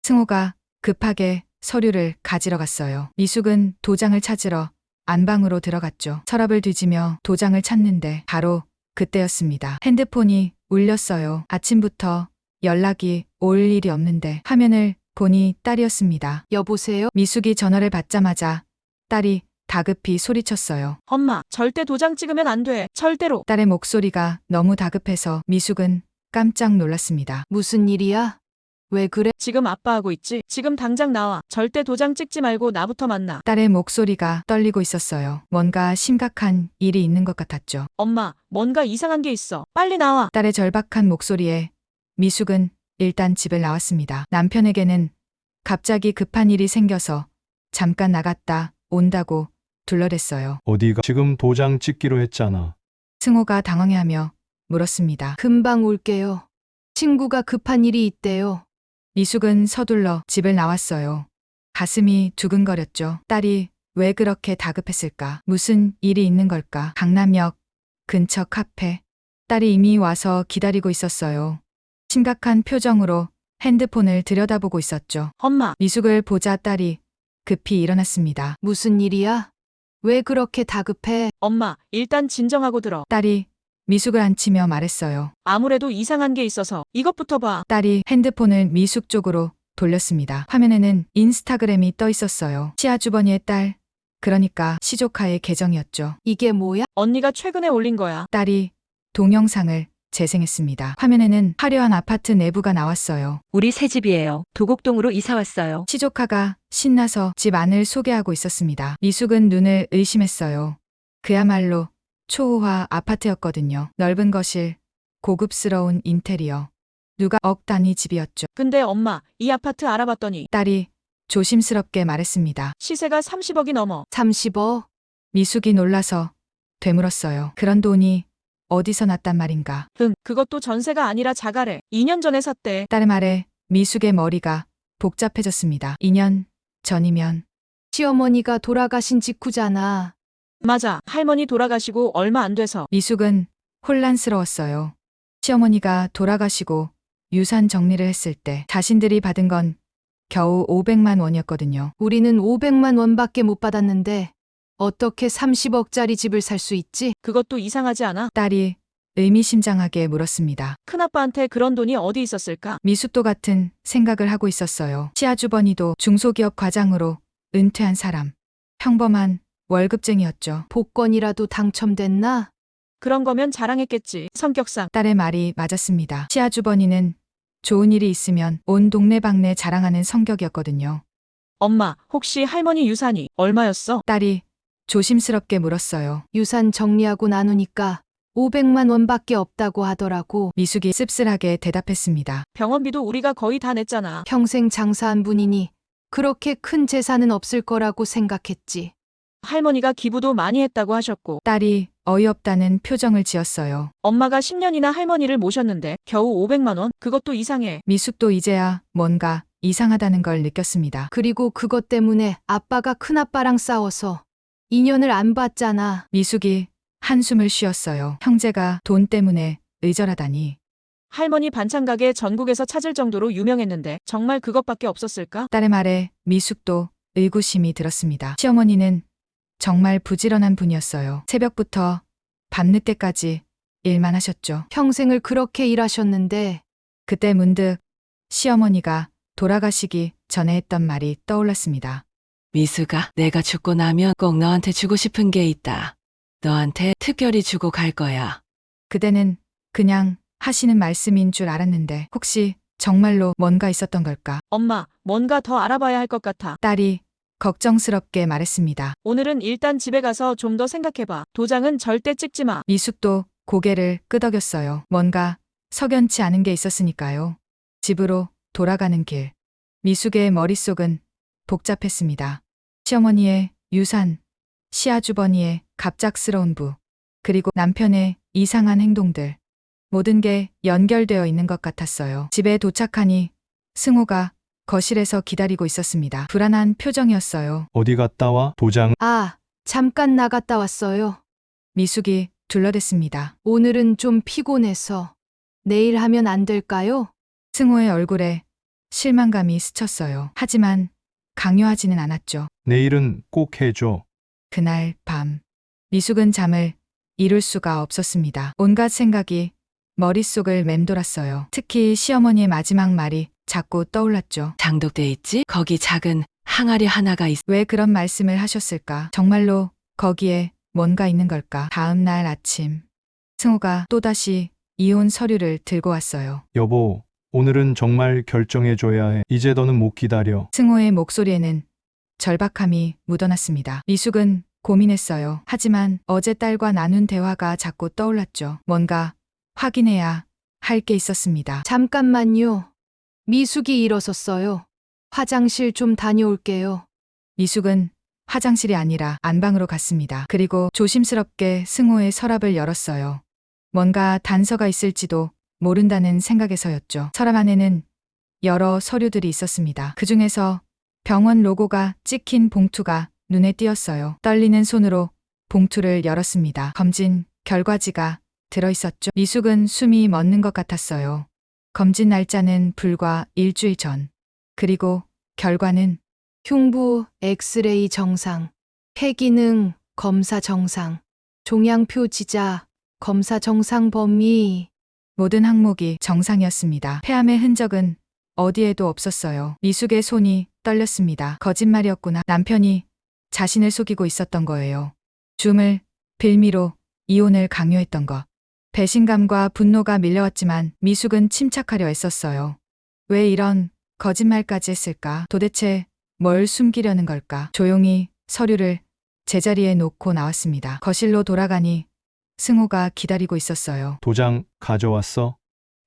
승호가 급하게 서류를 가지러 갔어요. 미숙은 도장을 찾으러 안방으로 들어갔죠. 서랍을 뒤지며 도장을 찾는데 바로 그때였습니다. 핸드폰이 울렸어요. 아침부터 연락이 올 일이 없는데 화면을 보니 딸이었습니다. 여보세요? 미숙이 전화를 받자마자 딸이 다급히 소리쳤어요. 엄마, 절대 도장 찍으면 안 돼. 절대로. 딸의 목소리가 너무 다급해서 미숙은 깜짝 놀랐습니다. 무슨 일이야? 왜 그래? 지금 아빠하고 있지? 지금 당장 나와. 절대 도장 찍지 말고 나부터 만나. 딸의 목소리가 떨리고 있었어요. 뭔가 심각한 일이 있는 것 같았죠. 엄마, 뭔가 이상한 게 있어. 빨리 나와. 딸의 절박한 목소리에 미숙은 일단 집을 나왔습니다. 남편에게는 갑자기 급한 일이 생겨서 잠깐 나갔다 온다고 둘러댔어요. 어디가? 지금 도장 찍기로 했잖아. 승호가 당황해하며 물었습니다. 금방 올게요. 친구가 급한 일이 있대요. 미숙은 서둘러 집을 나왔어요. 가슴이 두근거렸죠. 딸이 왜 그렇게 다급했을까? 무슨 일이 있는 걸까? 강남역 근처 카페. 딸이 이미 와서 기다리고 있었어요. 심각한 표정으로 핸드폰을 들여다보고 있었죠. 엄마, 미숙을 보자 딸이 급히 일어났습니다. 무슨 일이야? 왜 그렇게 다급해? 엄마, 일단 진정하고 들어. 딸이 미숙을 앉히며 말했어요. 아무래도 이상한 게 있어서 이것부터 봐. 딸이 핸드폰을 미숙 쪽으로 돌렸습니다. 화면에는 인스타그램이 떠 있었어요. 시아주버니의 딸, 그러니까 시조카의 계정이었죠. 이게 뭐야? 언니가 최근에 올린 거야. 딸이 동영상을 재생했습니다. 화면에는 화려한 아파트 내부가 나왔어요. 우리 새 집이에요. 도곡동으로 이사 왔어요. 시조카가 신나서 집 안을 소개하고 있었습니다. 미숙은 눈을 의심했어요. 그야말로 초호화 아파트였거든요. 넓은 거실, 고급스러운 인테리어. 누가 억 단위 집이었죠. 근데 엄마, 이 아파트 알아봤더니 딸이 조심스럽게 말했습니다. 시세가 30억이 넘어. 30억? 미숙이 놀라서 되물었어요. 그런 돈이 어디서 났단 말인가. 그것도 전세가 아니라 자가래. 2년 전에 샀대. 딸의 말에 미숙의 머리가 복잡해졌습니다. 2년 전이면 시어머니가 돌아가신 직후잖아. 맞아. 할머니 돌아가시고 얼마 안 돼서. 미숙은 혼란스러웠어요. 시어머니가 돌아가시고 유산 정리를 했을 때 자신들이 받은 건 겨우 500만 원이었거든요. 우리는 500만 원밖에 못 받았는데 어떻게 30억짜리 집을 살 수 있지? 그것도 이상하지 않아? 딸이 의미심장하게 물었습니다. 큰아빠한테 그런 돈이 어디 있었을까? 미숙도 같은 생각을 하고 있었어요. 시아주버니도 중소기업 과장으로 은퇴한 사람. 평범한 월급쟁이였죠. 복권이라도 당첨됐나? 그런 거면 자랑했겠지. 성격상. 딸의 말이 맞았습니다. 시아주버니는 좋은 일이 있으면 온 동네방네 자랑하는 성격이었거든요. 엄마, 혹시 할머니 유산이 얼마였어? 딸이 조심스럽게 물었어요. 유산 정리하고 나누니까 500만 원밖에 없다고 하더라고. 미숙이 씁쓸하게 대답했습니다. 병원비도 우리가 거의 다 냈잖아. 평생 장사한 분이니 그렇게 큰 재산은 없을 거라고 생각했지. 할머니가 기부도 많이 했다고 하셨고, 딸이 어이없다는 표정을 지었어요. 엄마가 10년이나 할머니를 모셨는데 겨우 500만 원? 그것도 이상해. 미숙도 이제야 뭔가 이상하다는 걸 느꼈습니다. 그리고 그것 때문에 아빠가 큰아빠랑 싸워서 인연을 안 봤잖아. 미숙이 한숨을 쉬었어요. 형제가 돈 때문에 의절하다니. 할머니 반찬 가게 전국에서 찾을 정도로 유명했는데 정말 그것밖에 없었을까? 딸의 말에 미숙도 의구심이 들었습니다. 시어머니는 정말 부지런한 분이었어요. 새벽부터 밤늦게까지 일만 하셨죠. 평생을 그렇게 일하셨는데 그때 문득 시어머니가 돌아가시기 전에 했던 말이 떠올랐습니다. 미수가 내가 죽고 나면 꼭 너한테 주고 싶은 게 있다. 너한테 특별히 주고 갈 거야. 그대는 그냥 하시는 말씀인 줄 알았는데 혹시 정말로 뭔가 있었던 걸까? 엄마, 뭔가 더 알아봐야 할 것 같아. 딸이 걱정스럽게 말했습니다. 오늘은 일단 집에 가서 좀 더 생각해봐. 도장은 절대 찍지 마. 미숙도 고개를 끄덕였어요. 뭔가 석연치 않은 게 있었으니까요. 집으로 돌아가는 길. 미숙의 머릿속은 복잡했습니다. 시어머니의 유산, 시아주버니의 갑작스러운 부, 그리고 남편의 이상한 행동들. 모든 게 연결되어 있는 것 같았어요. 집에 도착하니 승호가 거실에서 기다리고 있었습니다. 불안한 표정이었어요. 어디 갔다 와? 도장. 아, 잠깐 나갔다 왔어요. 미숙이 둘러댔습니다. 오늘은 좀 피곤해서 내일 하면 안 될까요? 승호의 얼굴에 실망감이 스쳤어요. 하지만 강요하지는 않았죠. 내일은 꼭 해줘. 그날 밤 미숙은 잠을 이룰 수가 없었습니다. 온갖 생각이 머릿속을 맴돌았어요. 특히 시어머니의 마지막 말이 자꾸 떠올랐죠. 장독돼 있지? 거기 작은 항아리 하나가 있어. 왜 그런 말씀을 하셨을까? 정말로 거기에 뭔가 있는 걸까? 다음 날 아침 승호가 또다시 이혼 서류를 들고 왔어요. 여보, 오늘은 정말 결정해줘야 해. 이제 더는 못 기다려. 승호의 목소리에는 절박함이 묻어났습니다. 미숙은 고민했어요. 하지만 어제 딸과 나눈 대화가 자꾸 떠올랐죠. 뭔가 확인해야 할 게 있었습니다. 잠깐만요. 미숙이 일어섰어요. 화장실 좀 다녀올게요. 미숙은 화장실이 아니라 안방으로 갔습니다. 그리고 조심스럽게 승호의 서랍을 열었어요. 뭔가 단서가 있을지도 모른다는 생각에서였죠. 서랍 안에는 여러 서류들이 있었습니다. 그 중에서 병원 로고가 찍힌 봉투가 눈에 띄었어요. 떨리는 손으로 봉투를 열었습니다. 검진 결과지가 들어있었죠. 미숙은 숨이 멎는 것 같았어요. 검진 날짜는 불과 일주일 전. 그리고 결과는 흉부 엑스레이 정상, 폐기능 검사 정상, 종양표 지자 검사 정상 범위. 모든 항목이 정상이었습니다. 폐암의 흔적은 어디에도 없었어요. 미숙의 손이 떨렸습니다. 거짓말이었구나. 남편이 자신을 속이고 있었던 거예요. 줌을 빌미로 이혼을 강요했던 것. 배신감과 분노가 밀려왔지만 미숙은 침착하려 애썼어요. 왜 이런 거짓말까지 했을까? 도대체 뭘 숨기려는 걸까? 조용히 서류를 제자리에 놓고 나왔습니다. 거실로 돌아가니 승호가 기다리고 있었어요. 도장 가져왔어?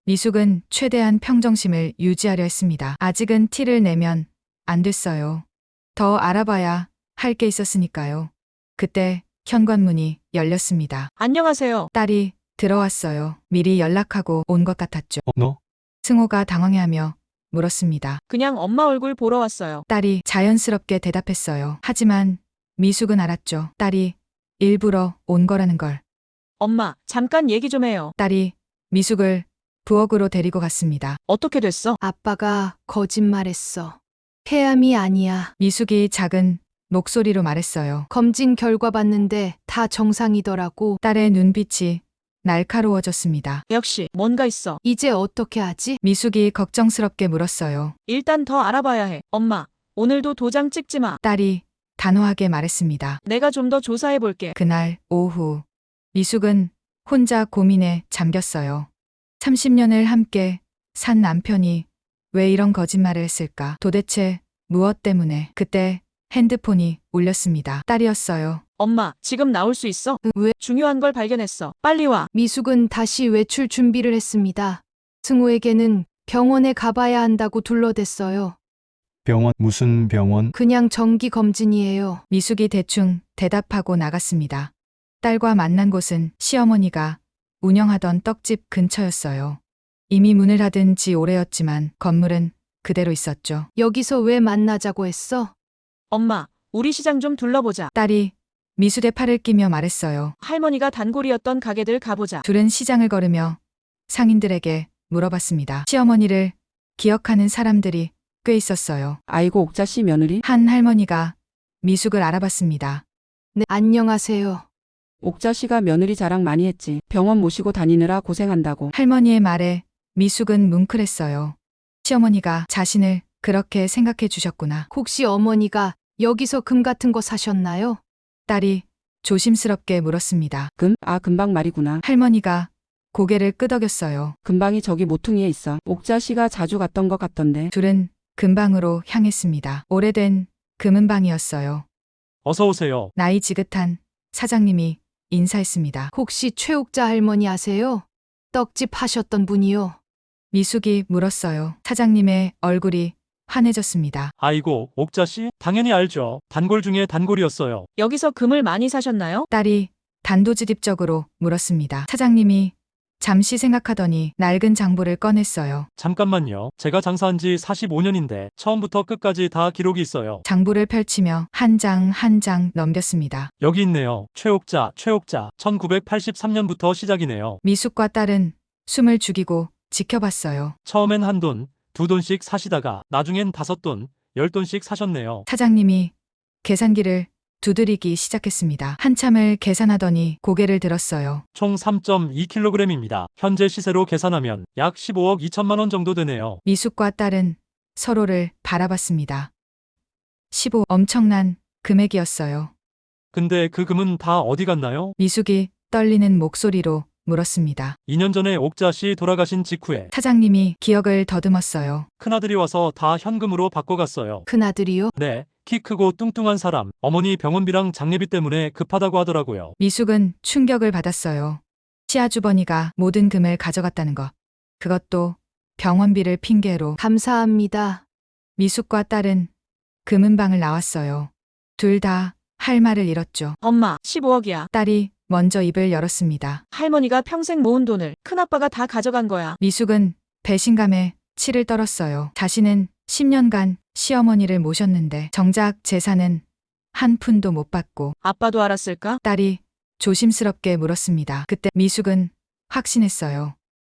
미숙은 최대한 평정심을 유지하려 했습니다. 아직은 티를 내면 안 됐어요. 더 알아봐야 할 게 있었으니까요. 그때 현관문이 열렸습니다. 안녕하세요. 딸이 들어왔어요. 미리 연락하고 온 것 같았죠. 너? 승호가 당황해하며 물었습니다. 그냥 엄마 얼굴 보러 왔어요. 딸이 자연스럽게 대답했어요. 하지만 미숙은 알았죠. 딸이 일부러 온 거라는 걸. 엄마, 잠깐 얘기 좀 해요. 딸이 미숙을 부엌으로 데리고 갔습니다. 어떻게 됐어? 아빠가 거짓말했어. 폐암이 아니야. 미숙이 작은 목소리로 말했어요. 검진 결과 봤는데 다 정상이더라고. 딸의 눈빛이 날카로워졌습니다. 역시 뭔가 있어. 이제 어떻게 하지? 미숙이 걱정스럽게 물었어요. 일단 더 알아봐야 해. 엄마, 오늘도 도장 찍지 마. 딸이 단호하게 말했습니다. 내가 좀 더 조사해 볼게. 그날 오후 미숙은 혼자 고민에 잠겼어요. 30년을 함께 산 남편이 왜 이런 거짓말을 했을까? 도대체 무엇 때문에? 그때 핸드폰이 울렸습니다. 딸이었어요. 엄마, 지금 나올 수 있어? 왜? 중요한 걸 발견했어. 빨리 와. 미숙은 다시 외출 준비를 했습니다. 승우에게는 병원에 가봐야 한다고 둘러댔어요. 병원, 무슨 병원? 그냥 정기 검진이에요. 미숙이 대충 대답하고 나갔습니다. 딸과 만난 곳은 시어머니가 운영하던 떡집 근처였어요. 이미 문을 닫은 지 오래였지만 건물은 그대로 있었죠. 여기서 왜 만나자고 했어? 엄마, 우리 시장 좀 둘러보자. 딸이 미숙의 팔을 끼며 말했어요. 할머니가 단골이었던 가게들 가보자. 둘은 시장을 걸으며 상인들에게 물어봤습니다. 시어머니를 기억하는 사람들이 꽤 있었어요. 아이고 옥자 씨 며느리? 한 할머니가 미숙을 알아봤습니다. 네, 안녕하세요. 옥자 씨가 며느리 자랑 많이 했지. 병원 모시고 다니느라 고생한다고. 할머니의 말에 미숙은 뭉클했어요. 시어머니가 자신을 그렇게 생각해 주셨구나. 혹시 어머니가 여기서 금 같은 거 사셨나요? 딸이 조심스럽게 물었습니다. 금? 아 금방 말이구나. 할머니가 고개를 끄덕였어요. 금방이 저기 모퉁이에 있어. 옥자 씨가 자주 갔던 것 같던데. 둘은 금방으로 향했습니다. 오래된 금은방이었어요. 어서 오세요. 나이 지긋한 사장님이 인사했습니다. 혹시 최옥자 할머니 아세요? 떡집 하셨던 분이요. 미숙이 물었어요. 사장님의 얼굴이 환해졌습니다. 아이고, 옥자 씨? 당연히 알죠. 단골 중에 단골이었어요. 여기서 금을 많이 사셨나요? 딸이 단도직입적으로 물었습니다. 사장님이 잠시 생각하더니 낡은 장부를 꺼냈어요. 잠깐만요. 제가 장사한 지 45년인데 처음부터 끝까지 다 기록이 있어요. 장부를 펼치며 한 장 한 장 넘겼습니다. 여기 있네요. 최옥자. 1983년부터 시작이네요. 미숙과 딸은 숨을 죽이고 지켜봤어요. 처음엔 한 돈, 두 돈씩 사시다가 나중엔 5돈, 10돈씩 사셨네요. 사장님이 계산기를 두드리기 시작했습니다. 한참을 계산하더니 고개를 들었어요. 총 3.2kg입니다. 현재 시세로 계산하면 약 15억 2천만 원 정도 되네요. 미숙과 딸은 서로를 바라봤습니다. 15 엄청난 금액이었어요. 근데 그 금은 다 어디 갔나요? 미숙이 떨리는 목소리로 물었습니다. 2년 전에 옥자 씨 돌아가신 직후에 사장님이 기억을 더듬었어요. 큰아들이 와서 다 현금으로 바꿔갔어요. 큰아들이요? 네, 키 크고 뚱뚱한 사람. 어머니 병원비랑 장례비 때문에 급하다고 하더라고요. 미숙은 충격을 받았어요. 시아주버니가 모든 금을 가져갔다는 것. 그것도 병원비를 핑계로. 감사합니다. 미숙과 딸은 금은방을 나왔어요. 둘 다 할 말을 잃었죠. 엄마, 15억이야. 딸이 먼저 입을 열었습니다. 할머니가 평생 모은 돈을 큰아빠가 다 가져간 거야. 미숙은 배신감에 치를 떨었어요. 자신은 10년간 시어머니를 모셨는데 정작 재산은 한 푼도 못 받고. 아빠도 알았을까? 딸이 조심스럽게 물었습니다. 그때 미숙은 확신했어요.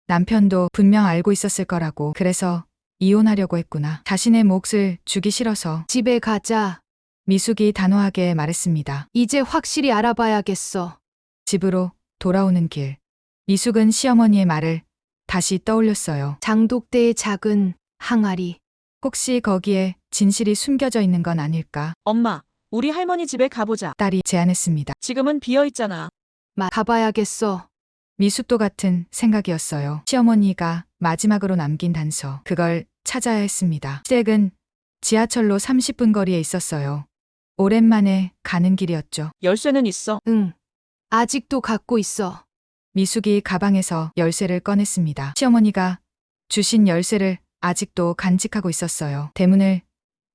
남편도 분명 알고 있었을 거라고. 그래서 이혼하려고 했구나. 자신의 몫을 주기 싫어서. 집에 가자. 미숙이 단호하게 말했습니다. 이제 확실히 알아봐야겠어. 집으로 돌아오는 길. 미숙은 시어머니의 말을 다시 떠올렸어요. 장독대의 작은 항아리. 혹시 거기에 진실이 숨겨져 있는 건 아닐까? 엄마, 우리 할머니 집에 가보자. 딸이 제안했습니다. 지금은 비어 있잖아. 가봐야겠어. 미숙도 같은 생각이었어요. 시어머니가 마지막으로 남긴 단서. 그걸 찾아야 했습니다. 시댁은 지하철로 30분 거리에 있었어요. 오랜만에 가는 길이었죠. 열쇠는 있어. 응. 아직도 갖고 있어. 미숙이 가방에서 열쇠를 꺼냈습니다. 시어머니가 주신 열쇠를 아직도 간직하고 있었어요. 대문을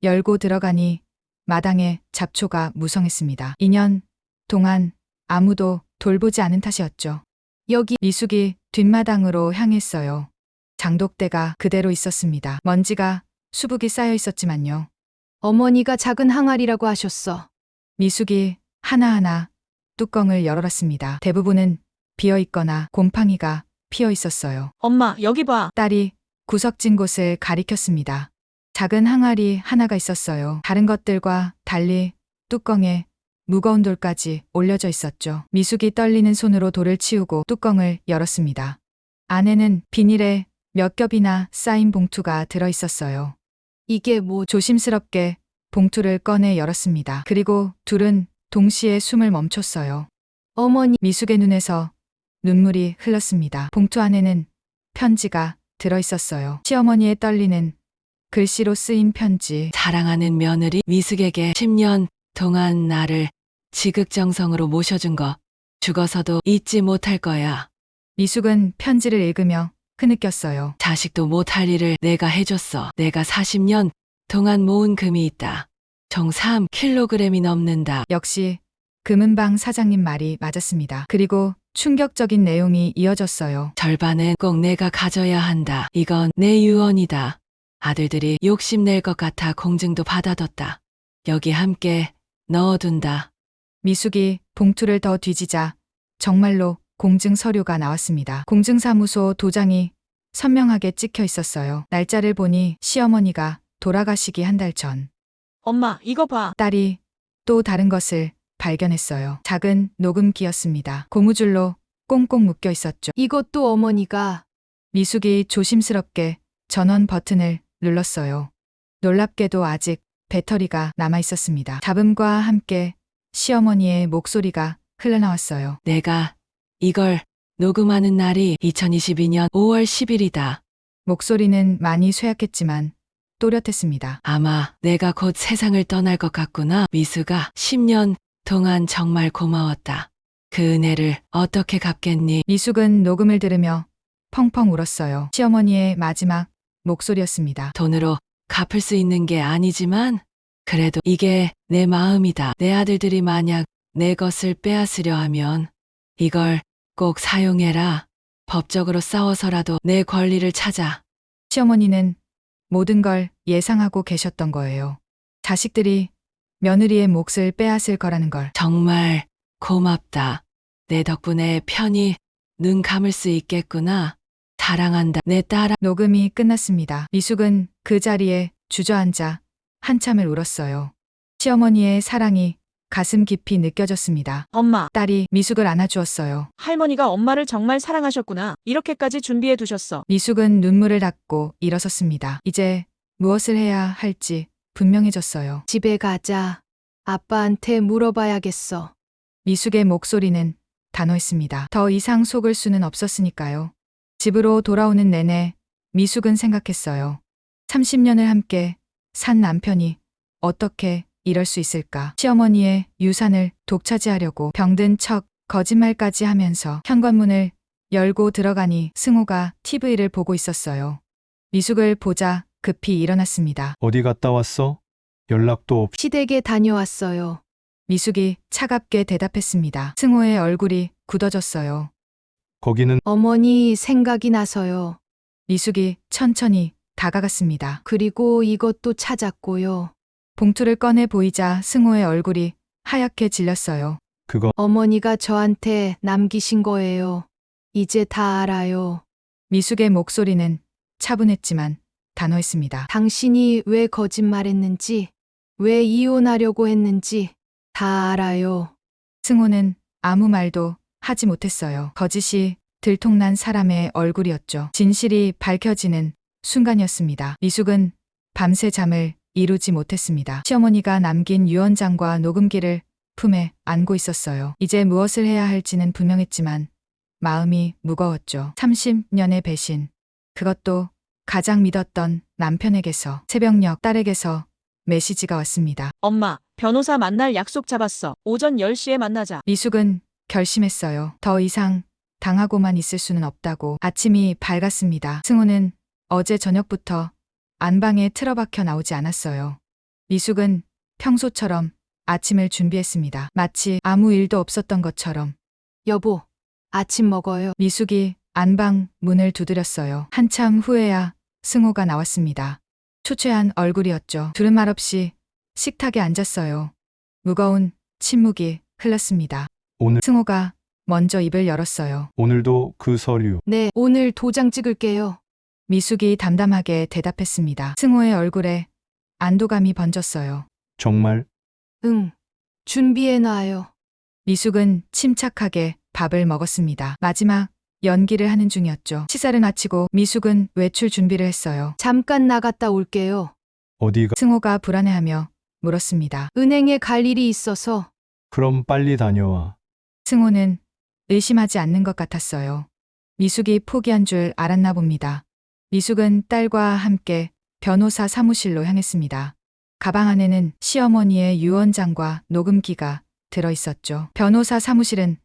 열고 들어가니 마당에 잡초가 무성했습니다. 2년 동안 아무도 돌보지 않은 탓이었죠. 여기 미숙이 뒷마당으로 향했어요. 장독대가 그대로 있었습니다. 먼지가 수북이 쌓여 있었지만요. 어머니가 작은 항아리라고 하셨어. 미숙이 하나하나 뚜껑을 열어봤습니다. 대부분은 비어 있거나 곰팡이가 피어 있었어요. 엄마, 여기 봐. 딸이 구석진 곳을 가리켰습니다. 작은 항아리 하나가 있었어요. 다른 것들과 달리 뚜껑에 무거운 돌까지 올려져 있었죠. 미숙이 떨리는 손으로 돌을 치우고 뚜껑을 열었습니다. 안에는 비닐에 몇 겹이나 쌓인 봉투가 들어 있었어요. 이게 뭐 조심스럽게 봉투를 꺼내 열었습니다. 그리고 둘은 동시에 숨을 멈췄어요. 어머니, 미숙의 눈에서 눈물이 흘렀습니다. 봉투 안에는 편지가 들어 있었어요. 시어머니의 떨리는 글씨로 쓰인 편지. 사랑하는 며느리 미숙에게 10년 동안 나를 지극정성으로 모셔준 거 죽어서도 잊지 못할 거야. 미숙은 편지를 읽으며 흐느꼈어요. 자식도 못할 일을 내가 해줬어. 내가 40년 동안 모은 금이 있다. 총 3kg이 넘는다. 역시 금은방 사장님 말이 맞았습니다. 그리고 충격적인 내용이 이어졌어요. 절반은 꼭 내가 가져야 한다. 이건 내 유언이다. 아들들이 욕심낼 것 같아 공증도 받아뒀다. 여기 함께 넣어둔다. 미숙이 봉투를 더 뒤지자 정말로 공증 서류가 나왔습니다. 공증사무소 도장이 선명하게 찍혀 있었어요. 날짜를 보니 시어머니가 돌아가시기 한 달 전. 엄마, 이거 봐. 딸이 또 다른 것을 발견했어요. 작은 녹음기였습니다. 고무줄로 꽁꽁 묶여 있었죠. 이것도 어머니가 미숙이 조심스럽게 전원 버튼을 눌렀어요. 놀랍게도 아직 배터리가 남아 있었습니다. 잡음과 함께 시어머니의 목소리가 흘러나왔어요. 내가 이걸 녹음하는 날이 2022년 5월 10일이다. 목소리는 많이 쇠약했지만 또렷했습니다. 아마 내가 곧 세상을 떠날 것 같구나. 미수가 10년 동안 정말 고마웠다. 그 은혜를 어떻게 갚겠니? 미숙은 녹음을 들으며 펑펑 울었어요. 시어머니의 마지막 목소리였습니다. 돈으로 갚을 수 있는 게 아니지만 그래도 이게 내 마음이다. 내 아들들이 만약 내 것을 빼앗으려 하면 이걸 꼭 사용해라. 법적으로 싸워서라도 내 권리를 찾아. 시어머니는 모든 걸 예상하고 계셨던 거예요. 자식들이 며느리의 몫을 빼앗을 거라는 걸. 정말 고맙다. 내 덕분에 편히 눈 감을 수 있겠구나. 사랑한다. 내 딸아. 녹음이 끝났습니다. 미숙은 그 자리에 주저앉아 한참을 울었어요. 시어머니의 사랑이 가슴 깊이 느껴졌습니다. 엄마, 딸이 미숙을 안아주었어요. 할머니가 엄마를 정말 사랑하셨구나. 이렇게까지 준비해 두셨어. 미숙은 눈물을 닦고 일어섰습니다. 이제 무엇을 해야 할지 분명해졌어요. 집에 가자. 아빠한테 물어봐야겠어. 미숙의 목소리는 단호했습니다. 더 이상 속을 수는 없었으니까요. 집으로 돌아오는 내내 미숙은 생각했어요. 30년을 함께 산 남편이 어떻게 이럴 수 있을까? 시어머니의 유산을 독차지하려고 병든 척 거짓말까지 하면서 현관문을 열고 들어가니 승호가 TV를 보고 있었어요. 미숙을 보자 급히 일어났습니다. 어디 갔다 왔어? 연락도 없이. 시댁에 다녀왔어요. 미숙이 차갑게 대답했습니다. 승호의 얼굴이 굳어졌어요. 거기는 어머니 생각이 나서요. 미숙이 천천히 다가갔습니다. 그리고 이것도 찾았고요. 봉투를 꺼내 보이자 승호의 얼굴이 하얗게 질렸어요. 그거 어머니가 저한테 남기신 거예요. 이제 다 알아요. 미숙의 목소리는 차분했지만 단호했습니다. 당신이 왜 거짓말했는지, 왜 이혼하려고 했는지 다 알아요. 승호는 아무 말도 하지 못했어요. 거짓이 들통난 사람의 얼굴이었죠. 진실이 밝혀지는 순간이었습니다. 미숙은 밤새 잠을 이루지 못했습니다. 시어머니가 남긴 유언장과 녹음기를 품에 안고 있었어요. 이제 무엇을 해야 할지는 분명했지만 마음이 무거웠죠. 30년의 배신. 그것도 가장 믿었던 남편에게서. 새벽녘 딸에게서 메시지가 왔습니다. 엄마, 변호사 만날 약속 잡았어. 오전 10시에 만나자. 미숙은 결심했어요. 더 이상 당하고만 있을 수는 없다고. 아침이 밝았습니다. 승호는 어제 저녁부터 안방에 틀어박혀 나오지 않았어요. 미숙은 평소처럼 아침을 준비했습니다. 마치 아무 일도 없었던 것처럼. 여보, 아침 먹어요. 미숙이 안방 문을 두드렸어요. 한참 후에야 승호가 나왔습니다. 초췌한 얼굴이었죠. 둘은 말없이 식탁에 앉았어요. 무거운 침묵이 흘렀습니다. 오늘 승호가 먼저 입을 열었어요. 오늘도 그 서류. 네, 오늘 도장 찍을게요. 미숙이 담담하게 대답했습니다. 승호의 얼굴에 안도감이 번졌어요. 정말 응, 준비해놔요. 미숙은 침착하게 밥을 먹었습니다. 마지막 연기를 하는 중이었죠. 시사를 마치고 미숙은 외출 준비를 했어요. 잠깐 나갔다 올게요. 어디가 승호가 불안해하며 물었습니다. 은행에 갈 일이 있어서. 그럼 빨리 다녀와. 승호는 의심하지 않는 것 같았어요. 미숙이 포기한 줄 알았나 봅니다. 미숙은 딸과 함께 변호사 사무실로 향했습니다. 가방 안에는 시어머니의 유언장과 녹음기가 들어 있었죠. 변호사 사무실은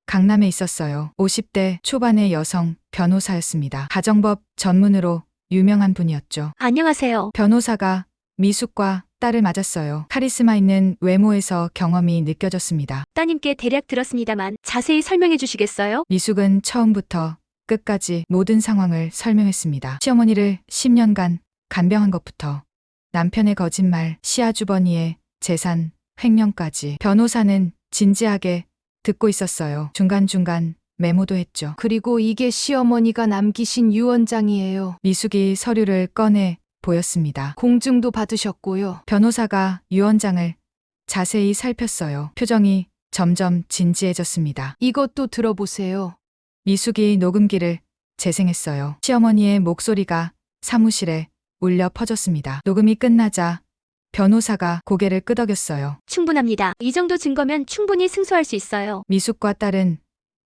강남에 있었어요. 50대 초반의 여성 변호사였습니다. 가정법 전문으로 유명한 분이었죠. 안녕하세요. 변호사가 미숙과 딸을 맞았어요. 카리스마 있는 외모에서 경험이 느껴졌습니다. 따님께 대략 들었습니다만 자세히 설명해 주시겠어요? 미숙은 처음부터 끝까지 모든 상황을 설명했습니다. 시어머니를 10년간 간병한 것부터 남편의 거짓말, 시아주버니의 재산, 횡령까지 변호사는 진지하게 듣고 있었어요. 중간중간 메모도 했죠. 그리고 이게 시어머니가 남기신 유언장이에요. 미숙이 서류를 꺼내 보였습니다. 공증도 받으셨고요. 변호사가 유언장을 자세히 살폈어요. 표정이 점점 진지해졌습니다. 이것도 들어보세요. 미숙이 녹음기를 재생했어요. 시어머니의 목소리가 사무실에 울려 퍼졌습니다. 녹음이 끝나자 변호사가 고개를 끄덕였어요. 충분합니다. 이 정도 증거면 충분히 승소할 수 있어요. 미숙과 딸은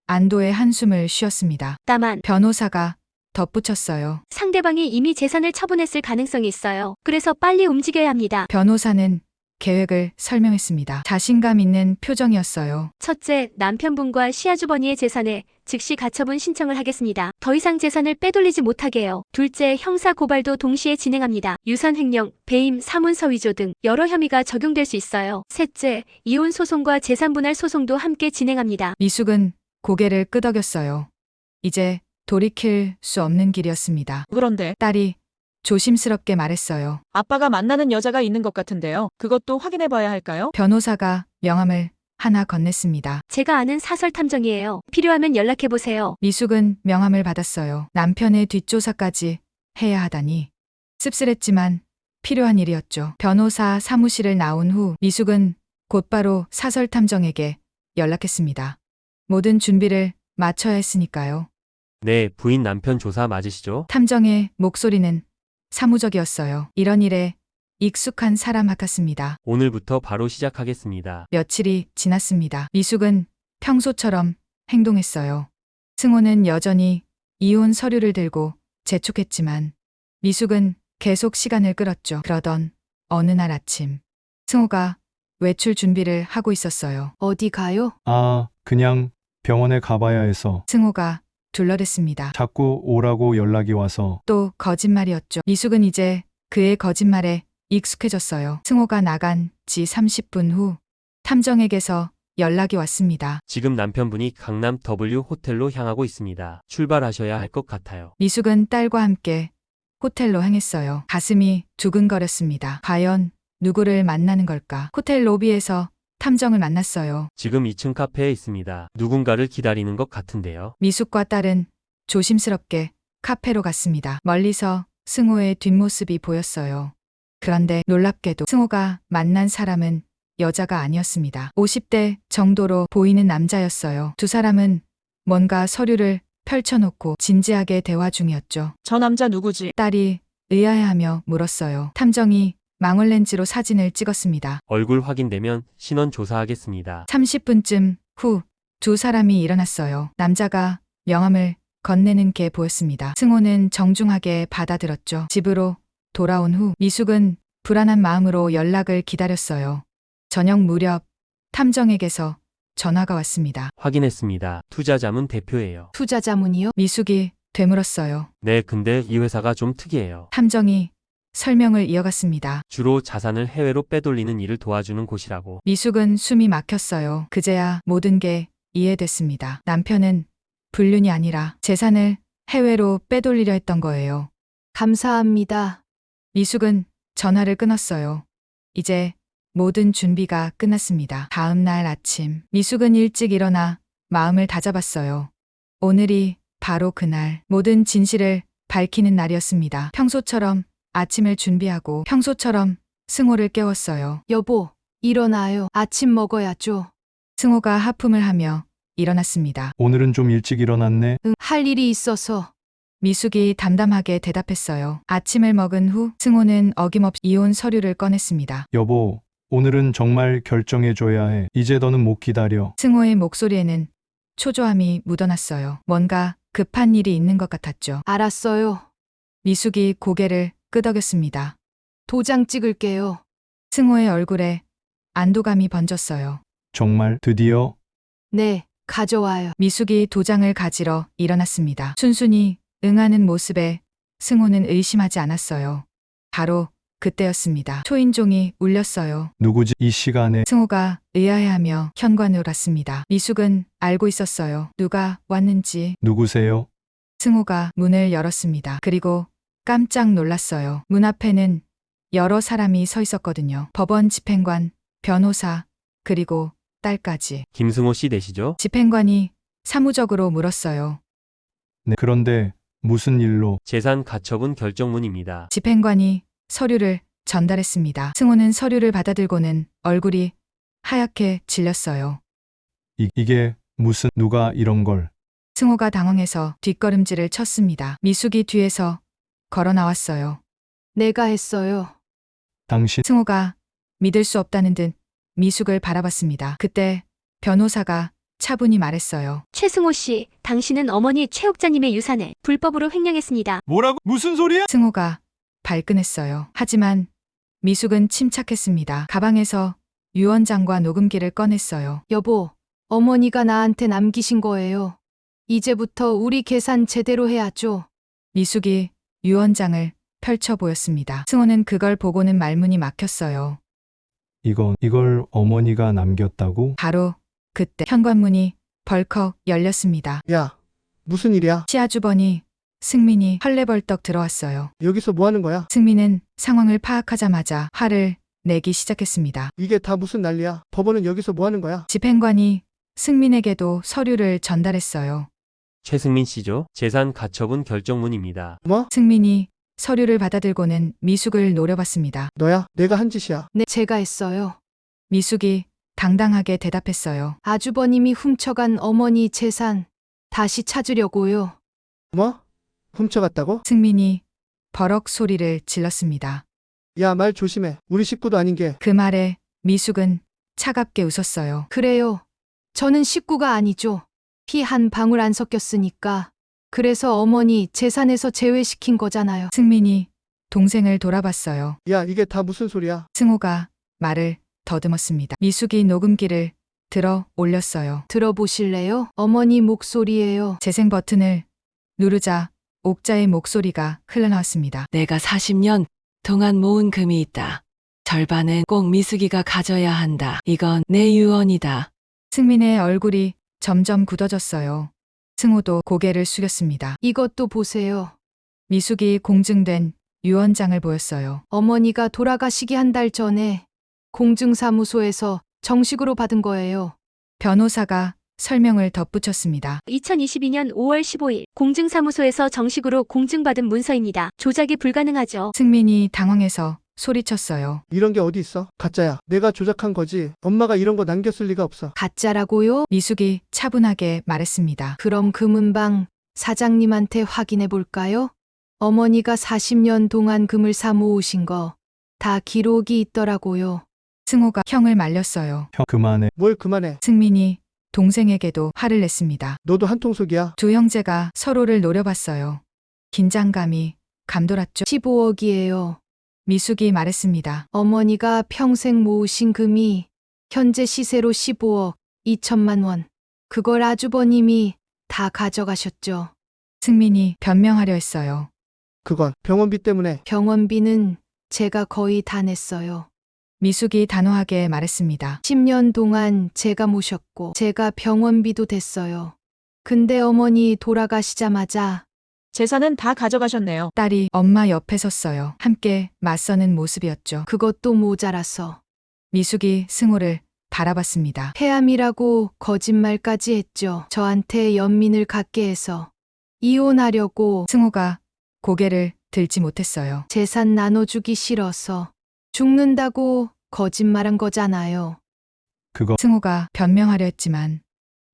안도의 한숨을 쉬었습니다. 다만 변호사가 덧붙였어요. 상대방이 이미 재산을 처분했을 가능성이 있어요. 그래서 빨리 움직여야 합니다. 변호사는 계획을 설명했습니다. 자신감 있는 표정이었어요. 첫째, 남편분과 시아주버니의 재산에 즉시 가처분 신청을 하겠습니다. 더 이상 재산을 빼돌리지 못하게요. 둘째, 형사 고발도 동시에 진행합니다. 유산 횡령, 배임, 사문서 위조 등 여러 혐의가 적용될 수 있어요. 셋째, 이혼 소송과 재산 분할 소송도 함께 진행합니다. 미숙은 고개를 끄덕였어요. 이제 돌이킬 수 없는 길이었습니다. 그런데 딸이 조심스럽게 말했어요. 아빠가 만나는 여자가 있는 것 같은데요. 그것도 확인해 봐야 할까요? 변호사가 명함을 하나 건넸습니다. 제가 아는 사설 탐정이에요. 필요하면 연락해 보세요. 미숙은 명함을 받았어요. 남편의 뒷조사까지 해야 하다니. 씁쓸했지만 필요한 일이었죠. 변호사 사무실을 나온 후 미숙은 곧바로 사설 탐정에게 연락했습니다. 모든 준비를 마쳐야 했으니까요. 네, 부인 남편 조사 맞으시죠? 탐정의 목소리는 사무적이었어요. 이런 일에 익숙한 사람 같았습니다. 오늘부터 바로 시작하겠습니다. 며칠이 지났습니다. 미숙은 평소처럼 행동했어요. 승호는 여전히 이혼 서류를 들고 재촉했지만 미숙은 계속 시간을 끌었죠. 그러던 어느 날 아침 승호가 외출 준비를 하고 있었어요. 어디 가요? 아, 그냥 병원에 가봐야 해서. 승호가 둘러댔습니다. 자꾸 오라고 연락이 와서. 또 거짓말이었죠. 미숙은 이제 그의 거짓말에 익숙해졌어요. 승호가 나간 지 30분 후 탐정에게서 연락이 왔습니다. 지금 남편분이 강남 W 호텔로 향하고 있습니다. 출발하셔야 할 것 같아요. 미숙은 딸과 함께 호텔로 향했어요. 가슴이 두근거렸습니다. 과연 누구를 만나는 걸까? 호텔 로비에서 탐정을 만났어요. 지금 2층 카페에 있습니다. 누군가를 기다리는 것 같은데요. 미숙과 딸은 조심스럽게 카페로 갔습니다. 멀리서 승호의 뒷모습이 보였어요. 그런데 놀랍게도 승호가 만난 사람은 여자가 아니었습니다. 50대 정도로 보이는 남자였어요. 두 사람은 뭔가 서류를 펼쳐놓고 진지하게 대화 중이었죠. 저 남자 누구지? 딸이 의아해하며 물었어요. 탐정이 망원렌즈로 사진을 찍었습니다. 얼굴 확인되면 신원 조사하겠습니다. 30분쯤 후 두 사람이 일어났어요. 남자가 명함을 건네는 게 보였습니다. 승호는 정중하게 받아들었죠. 집으로 돌아온 후 미숙은 불안한 마음으로 연락을 기다렸어요. 저녁 무렵 탐정에게서 전화가 왔습니다. 확인했습니다. 투자자문 대표예요. 투자자문이요? 미숙이 되물었어요. 네, 근데 이 회사가 좀 특이해요. 탐정이 설명을 이어갔습니다. 주로 자산을 해외로 빼돌리는 일을 도와주는 곳이라고. 미숙은 숨이 막혔어요. 그제야 모든 게 이해됐습니다. 남편은 불륜이 아니라 재산을 해외로 빼돌리려 했던 거예요. 감사합니다. 미숙은 전화를 끊었어요. 이제 모든 준비가 끝났습니다. 다음 날 아침 미숙은 일찍 일어나 마음을 다잡았어요. 오늘이 바로 그날 모든 진실을 밝히는 날이었습니다. 평소처럼 아침을 준비하고 평소처럼 승호를 깨웠어요. 여보, 일어나요. 아침 먹어야죠. 승호가 하품을 하며 일어났습니다. 오늘은 좀 일찍 일어났네. 응, 할 일이 있어서. 미숙이 담담하게 대답했어요. 아침을 먹은 후 승호는 어김없이 이혼 서류를 꺼냈습니다. 여보, 오늘은 정말 결정해줘야 해. 이제 더는 못 기다려. 승호의 목소리에는 초조함이 묻어났어요. 뭔가 급한 일이 있는 것 같았죠. 알았어요. 미숙이 고개를 끄덕였습니다. 도장 찍을게요. 승호의 얼굴에 안도감이 번졌어요. 정말 드디어 네, 가져와요. 미숙이 도장을 가지러 일어났습니다. 순순히 응하는 모습에 승호는 의심하지 않았어요. 바로 그때였습니다. 초인종이 울렸어요. 누구지 이 시간에. 승호가 의아해하며 현관으로 갔습니다. 미숙은 알고 있었어요. 누가 왔는지. 누구세요? 승호가 문을 열었습니다. 그리고 깜짝 놀랐어요. 문 앞에는 여러 사람이 서 있었거든요. 법원 집행관, 변호사, 그리고 딸까지. 김승호 씨 되시죠? 집행관이 사무적으로 물었어요. 네. 그런데 무슨 일로? 재산 가처분 결정문입니다. 집행관이 서류를 전달했습니다. 승호는 서류를 받아들고는 얼굴이 하얗게 질렸어요. 이게 무슨 누가 이런 걸. 승호가 당황해서 뒷걸음질을 쳤습니다. 미숙이 뒤에서 걸어 나왔어요. 내가 했어요. 당신 승호가 믿을 수 없다는 듯 미숙을 바라봤습니다. 그때 변호사가 차분히 말했어요. 최승호 씨, 당신은 어머니 최옥자님의 유산을 불법으로 횡령했습니다. 뭐라고? 무슨 소리야? 승호가 발끈했어요. 하지만 미숙은 침착했습니다. 가방에서 유언장과 녹음기를 꺼냈어요. 여보, 어머니가 나한테 남기신 거예요. 이제부터 우리 계산 제대로 해야죠. 미숙이 유언장을 펼쳐 보였습니다. 승호는 그걸 보고는 말문이 막혔어요. 이걸 어머니가 남겼다고? 바로 그때 현관문이 벌컥 열렸습니다. 야, 무슨 일이야? 시아주버니 승민이 헐레벌떡 들어왔어요. 여기서 뭐 하는 거야? 승민은 상황을 파악하자마자 화를 내기 시작했습니다. 이게 다 무슨 난리야? 법원은 여기서 뭐 하는 거야? 집행관이 승민에게도 서류를 전달했어요. 최승민 씨죠? 재산 가처분 결정문입니다. 뭐? 승민이 서류를 받아들고는 미숙을 노려봤습니다. 너야? 내가 한 짓이야. 네, 제가 했어요. 미숙이 당당하게 대답했어요. 아주버님이 훔쳐간 어머니 재산 다시 찾으려고요. 뭐? 훔쳐갔다고? 승민이 버럭 소리를 질렀습니다. 야, 말 조심해. 우리 식구도 아닌 게. 그 말에 미숙은 차갑게 웃었어요. 그래요. 저는 식구가 아니죠. 피 한 방울 안 섞였으니까. 그래서 어머니 재산에서 제외시킨 거잖아요. 승민이 동생을 돌아봤어요. 야, 이게 다 무슨 소리야? 승호가 말을 더듬었습니다. 미숙이 녹음기를 들어 올렸어요. 들어보실래요? 어머니 목소리예요. 재생 버튼을 누르자 옥자의 목소리가 흘러나왔습니다. 내가 40년 동안 모은 금이 있다. 절반은 꼭 미숙이가 가져야 한다. 이건 내 유언이다. 승민의 얼굴이 점점 굳어졌어요. 승호도 고개를 숙였습니다. 이것도 보세요. 미숙이 공증된 유언장을 보였어요. 어머니가 돌아가시기 한 달 전에 공증사무소에서 정식으로 받은 거예요. 변호사가 설명을 덧붙였습니다. 2022년 5월 15일 공증사무소에서 정식으로 공증받은 문서입니다. 조작이 불가능하죠. 승민이 당황해서 소리쳤어요. 이런 게 어디 있어? 가짜야. 내가 조작한 거지. 엄마가 이런 거 남겼을 리가 없어. 가짜라고요? 미숙이 차분하게 말했습니다. 그럼 금은방 사장님한테 확인해 볼까요? 어머니가 40년 동안 금을 사 모으신 거 다 기록이 있더라고요. 승호가 형을 말렸어요. 형 그만해. 뭘 그만해. 승민이 동생에게도 화를 냈습니다. 너도 한통속이야. 두 형제가 서로를 노려봤어요. 긴장감이 감돌았죠. 15억이에요. 미숙이 말했습니다. 어머니가 평생 모으신 금이 현재 시세로 15억 2천만 원. 그걸 아주버님이 다 가져가셨죠. 승민이 변명하려 했어요. 그건 병원비 때문에. 병원비는 제가 거의 다 냈어요. 미숙이 단호하게 말했습니다. 10년 동안 제가 모셨고 제가 병원비도 됐어요. 근데 어머니 돌아가시자마자 재산은 다 가져가셨네요. 딸이 엄마 옆에 섰어요. 함께 맞서는 모습이었죠. 그것도 모자라서 미숙이 승호를 바라봤습니다. 폐암이라고 거짓말까지 했죠. 저한테 연민을 갖게 해서 이혼하려고. 승호가 고개를 들지 못했어요. 재산 나눠주기 싫어서 죽는다고 거짓말한 거잖아요. 그거 승호가 변명하려 했지만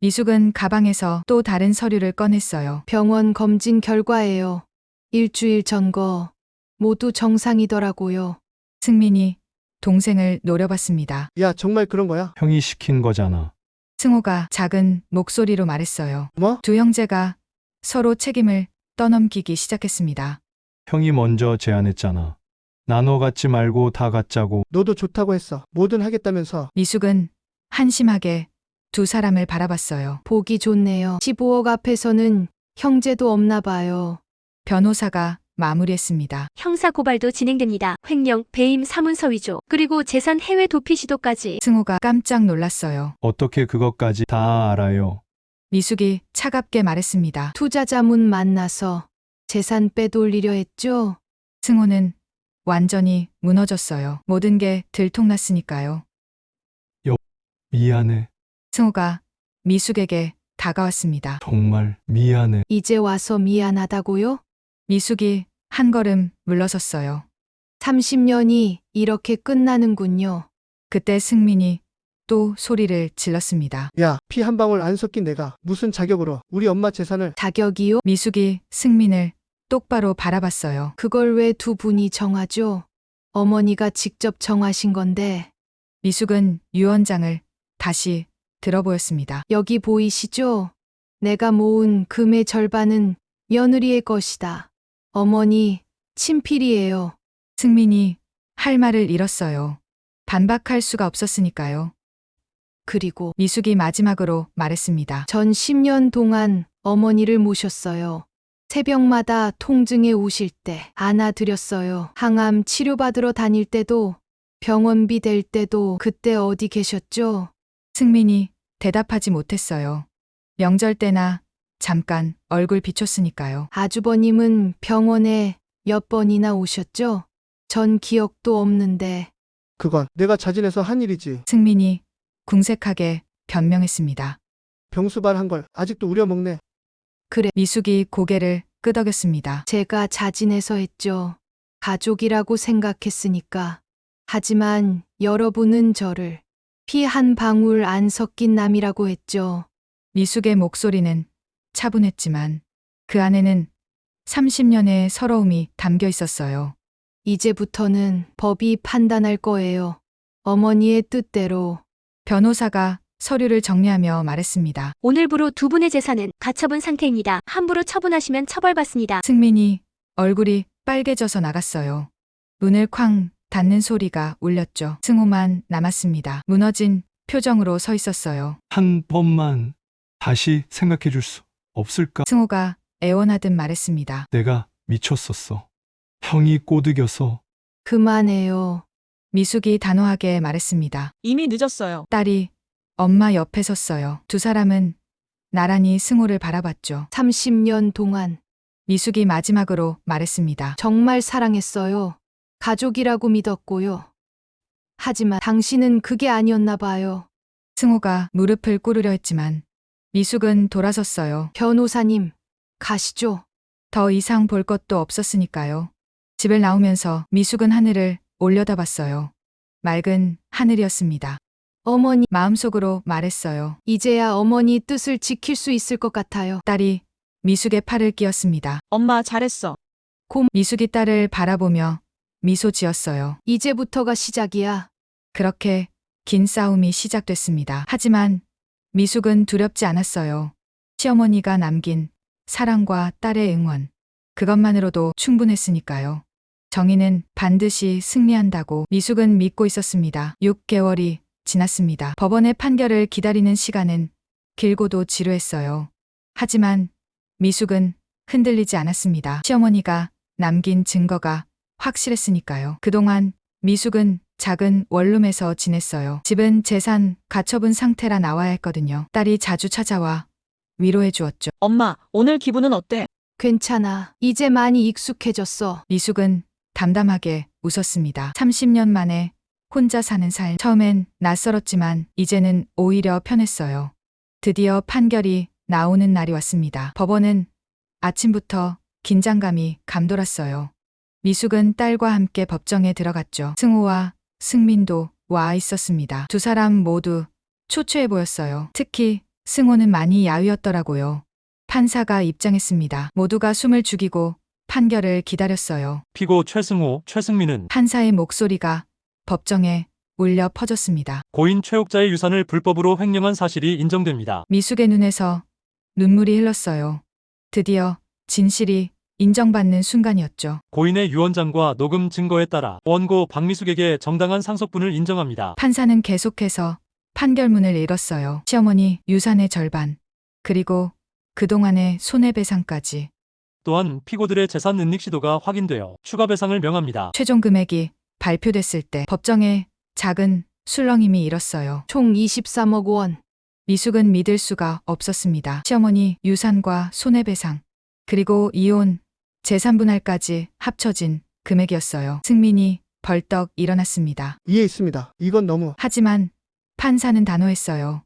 미숙은 가방에서 또 다른 서류를 꺼냈어요. 병원 검진 결과예요. 일주일 전 거 모두 정상이더라고요. 승민이 동생을 노려봤습니다. 야, 정말 그런 거야? 형이 시킨 거잖아. 승호가 작은 목소리로 말했어요. 뭐? 두 형제가 서로 책임을 떠넘기기 시작했습니다. 형이 먼저 제안했잖아. 나눠 갖지 말고 다 갖자고. 너도 좋다고 했어. 뭐든 하겠다면서. 미숙은 한심하게 두 사람을 바라봤어요. 보기 좋네요. 15억 앞에서는 형제도 없나 봐요. 변호사가 마무리했습니다. 형사 고발도 진행됩니다. 횡령, 배임, 사문서 위조, 그리고 재산 해외 도피 시도까지. 승호가 깜짝 놀랐어요. 어떻게 그것까지 다 알아요? 미숙이 차갑게 말했습니다. 투자자문 만나서 재산 빼돌리려 했죠? 승호는 완전히 무너졌어요. 모든 게 들통났으니까요. 미안해. 승호가 미숙에게 다가왔습니다. 정말 미안해. 이제 와서 미안하다고요? 미숙이 한 걸음 물러섰어요. 30년이 이렇게 끝나는군요. 그때 승민이 또 소리를 질렀습니다. 야, 피 한 방울 안 섞인 내가 무슨 자격으로 우리 엄마 재산을. 자격이요? 미숙이 승민을 똑바로 바라봤어요. 그걸 왜 두 분이 정하죠? 어머니가 직접 정하신 건데. 미숙은 유언장을 다시 들어보였습니다. 여기 보이시죠? 내가 모은 금의 절반은 며느리의 것이다. 어머니, 친필이에요. 승민이 할 말을 잃었어요. 반박할 수가 없었으니까요. 그리고 미숙이 마지막으로 말했습니다. 전 10년 동안 어머니를 모셨어요. 새벽마다 통증에 우실 때 안아드렸어요. 항암 치료받으러 다닐 때도, 병원비 댈 때도. 그때 어디 계셨죠? 승민이 대답하지 못했어요. 명절 때나 잠깐 얼굴 비췄으니까요. 아주버님은 병원에 몇 번이나 오셨죠? 전 기억도 없는데. 그건 내가 자진해서 한 일이지. 승민이 궁색하게 변명했습니다. 병수발 한 걸 아직도 우려먹네. 그래, 미숙이 고개를 끄덕였습니다. 제가 자진해서 했죠. 가족이라고 생각했으니까. 하지만 여러분은 저를 피 한 방울 안 섞인 남이라고 했죠. 미숙의 목소리는 차분했지만 그 안에는 30년의 서러움이 담겨 있었어요. 이제부터는 법이 판단할 거예요. 어머니의 뜻대로. 변호사가 서류를 정리하며 말했습니다. 오늘부로 두 분의 재산은 가처분 상태입니다. 함부로 처분하시면 처벌받습니다. 승민이 얼굴이 빨개져서 나갔어요. 문을 쾅 닫는 소리가 울렸죠. 승호만 남았습니다. 무너진 표정으로 서 있었어요. 한 번만 다시 생각해 줄 수 없을까? 승호가 애원하듯 말했습니다. 내가 미쳤었어. 형이 꼬드겨서. 그만해요. 미숙이 단호하게 말했습니다. 이미 늦었어요. 딸이 엄마 옆에 섰어요. 두 사람은 나란히 승호를 바라봤죠. 30년 동안 미숙이 마지막으로 말했습니다. 정말 사랑했어요. 가족이라고 믿었고요. 하지만 당신은 그게 아니었나 봐요. 승호가 무릎을 꿇으려 했지만 미숙은 돌아섰어요. 변호사님, 가시죠. 더 이상 볼 것도 없었으니까요. 집을 나오면서 미숙은 하늘을 올려다봤어요. 맑은 하늘이었습니다. 어머니, 마음속으로 말했어요. 이제야 어머니 뜻을 지킬 수 있을 것 같아요. 딸이 미숙의 팔을 끼었습니다. 엄마 잘했어. 미숙이 딸을 바라보며 미소 지었어요. 이제부터가 시작이야. 그렇게 긴 싸움이 시작됐습니다. 하지만 미숙은 두렵지 않았어요. 시어머니가 남긴 사랑과 딸의 응원. 그것만으로도 충분했으니까요. 정의는 반드시 승리한다고 미숙은 믿고 있었습니다. 6개월이 지났습니다. 법원의 판결을 기다리는 시간은 길고도 지루했어요. 하지만 미숙은 흔들리지 않았습니다. 시어머니가 남긴 증거가 확실했으니까요. 그동안 미숙은 작은 원룸에서 지냈어요. 집은 재산 가처분 상태라 나와야 했거든요. 딸이 자주 찾아와 위로해 주었죠. 엄마, 오늘 기분은 어때? 괜찮아. 이제 많이 익숙해졌어. 미숙은 담담하게 웃었습니다. 30년 만에 혼자 사는 삶. 처음엔 낯설었지만 이제는 오히려 편했어요. 드디어 판결이 나오는 날이 왔습니다. 법원은 아침부터 긴장감이 감돌았어요. 미숙은 딸과 함께 법정에 들어갔죠. 승호와 승민도 와 있었습니다. 두 사람 모두 초췌해 보였어요. 특히 승호는 많이 야위었더라고요. 판사가 입장했습니다. 모두가 숨을 죽이고 판결을 기다렸어요. 피고 최승호, 최승민은 판사의 목소리가 법정에 울려 퍼졌습니다. 고인 최옥자의 유산을 불법으로 횡령한 사실이 인정됩니다. 미숙의 눈에서 눈물이 흘렀어요. 드디어 진실이 인정받는 순간이었죠. 고인의 유언장과 녹음 증거에 따라 원고 박미숙에게 정당한 상속분을 인정합니다. 판사는 계속해서 판결문을 읽었어요. 시어머니 유산의 절반, 그리고 그동안의 손해배상까지. 또한 피고들의 재산 은닉시도가 확인되어 추가 배상을 명합니다. 최종 금액이 발표됐을 때 법정에 작은 술렁임이 일었어요. 총 23억 원. 미숙은 믿을 수가 없었습니다. 시어머니 유산과 손해배상, 그리고 이혼, 재산분할까지 합쳐진 금액이었어요. 승민이 벌떡 일어났습니다. 이해 있습니다. 이건 너무. 하지만 판사는 단호했어요.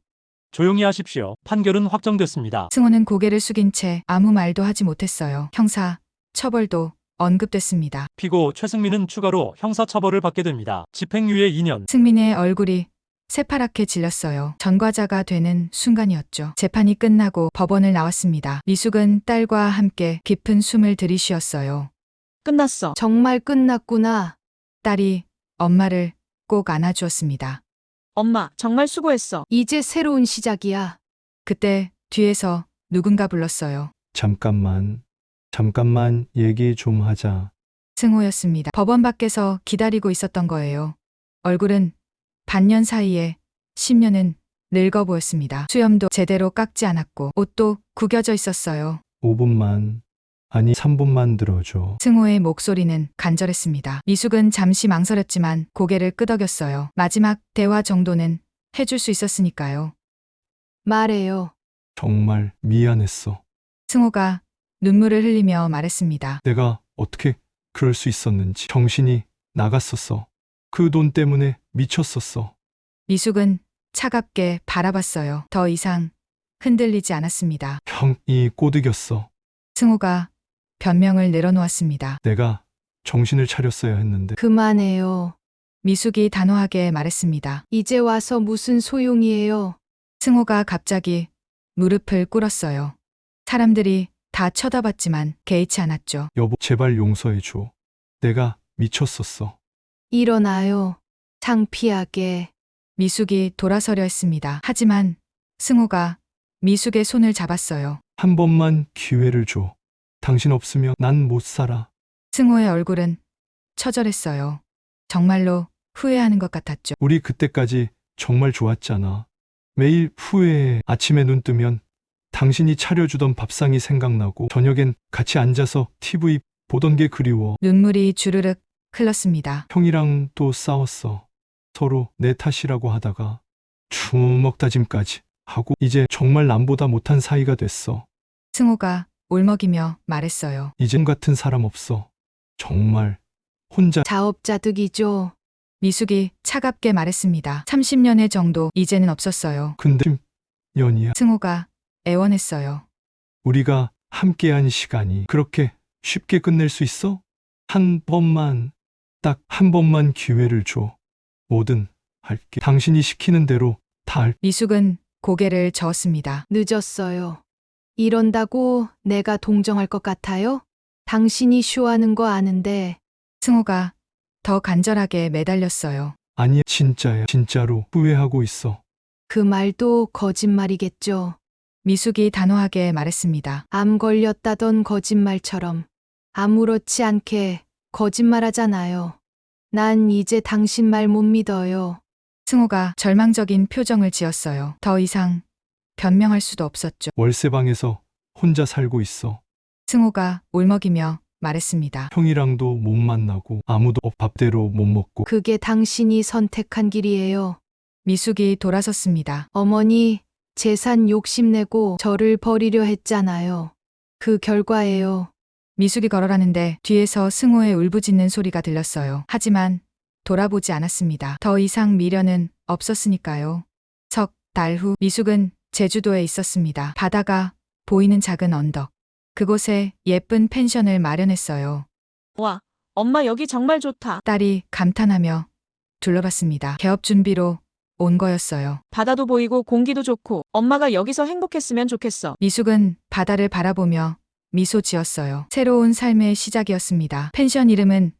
조용히 하십시오. 판결은 확정됐습니다. 승호는 고개를 숙인 채 아무 말도 하지 못했어요. 형사 처벌도 언급됐습니다. 피고 최승민은 추가로 형사처벌을 받게 됩니다. 집행유예 2년. 승민의 얼굴이 새파랗게 질렸어요. 전과자가 되는 순간이었죠. 재판이 끝나고 법원을 나왔습니다. 미숙은 딸과 함께 깊은 숨을 들이쉬었어요. 끝났어. 정말 끝났구나. 딸이 엄마를 꼭 안아주었습니다. 엄마, 정말 수고했어. 이제 새로운 시작이야. 그때 뒤에서 누군가 불렀어요. 잠깐만 얘기 좀 하자. 승호였습니다. 법원 밖에서 기다리고 있었던 거예요. 얼굴은 반년 사이에 10년은 늙어 보였습니다. 수염도 제대로 깎지 않았고 옷도 구겨져 있었어요. 5분만, 아니 3분만 들어줘. 승호의 목소리는 간절했습니다. 미숙은 잠시 망설였지만 고개를 끄덕였어요. 마지막 대화 정도는 해줄 수 있었으니까요. 말해요. 정말 미안했어. 승호가 눈물을 흘리며 말했습니다. 내가 어떻게 그럴 수 있었는지 정신이 나갔었어. 그 돈 때문에 미쳤었어. 미숙은 차갑게 바라봤어요. 더 이상 흔들리지 않았습니다. 형이 꼬드겼어. 승호가 변명을 내려놓았습니다. 내가 정신을 차렸어야 했는데. 그만해요. 미숙이 단호하게 말했습니다. 이제 와서 무슨 소용이에요. 승호가 갑자기 무릎을 꿇었어요. 사람들이 다 쳐다봤지만 개의치 않았죠. 여보, 제발 용서해줘. 내가 미쳤었어. 일어나요. 창피하게. 미숙이 돌아서려 했습니다. 하지만 승호가 미숙의 손을 잡았어요. 한 번만 기회를 줘. 당신 없으면 난 못 살아. 승호의 얼굴은 처절했어요. 정말로 후회하는 것 같았죠. 우리 그때까지 정말 좋았잖아. 매일 후회해. 아침에 눈 뜨면 당신이 차려주던 밥상이 생각나고 저녁엔 같이 앉아서 TV 보던 게 그리워. 눈물이 주르륵 흘렀습니다. 형이랑 또 싸웠어. 서로 내 탓이라고 하다가 주먹 다짐까지 하고 이제 정말 남보다 못한 사이가 됐어. 승호가 울먹이며 말했어요. 이젠 같은 사람 없어. 정말 혼자. 자업자득이죠. 미숙이 차갑게 말했습니다. 30년의 정도 이제는 없었어요. 근데 10년이야. 승호가 애원했어요. 우리가 함께한 시간이 그렇게 쉽게 끝낼 수 있어? 한 번만, 딱 한 번만 기회를 줘. 뭐든 할게. 당신이 시키는 대로 다 할게. 미숙은 고개를 저었습니다. 늦었어요. 이런다고 내가 동정할 것 같아요? 당신이 쇼하는 거 아는데. 승호가 더 간절하게 매달렸어요. 아니야, 진짜야. 진짜로 후회하고 있어. 그 말도 거짓말이겠죠. 미숙이 단호하게 말했습니다. 암 걸렸다던 거짓말처럼 아무렇지 않게 거짓말하잖아요. 난 이제 당신 말 못 믿어요. 승호가 절망적인 표정을 지었어요. 더 이상 변명할 수도 없었죠. 월세방에서 혼자 살고 있어. 승호가 울먹이며 말했습니다. 형이랑도 못 만나고 아무도 밥대로 못 먹고. 그게 당신이 선택한 길이에요. 미숙이 돌아섰습니다. 어머니, 재산 욕심내고 저를 버리려 했잖아요. 그 결과예요. 미숙이 걸어가는데 뒤에서 승호의 울부짖는 소리가 들렸어요. 하지만 돌아보지 않았습니다. 더 이상 미련은 없었으니까요. 석 달 후 미숙은 제주도에 있었습니다. 바다가 보이는 작은 언덕. 그곳에 예쁜 펜션을 마련했어요. 와, 엄마 여기 정말 좋다. 딸이 감탄하며 둘러봤습니다. 개업 준비로 온 거였어요. 바다도 보이고 공기도 좋고 엄마가 여기서 행복했으면 좋겠어. 미숙은 바다를 바라보며 미소 지었어요. 새로운 삶의 시작이었습니다. 펜션 이름은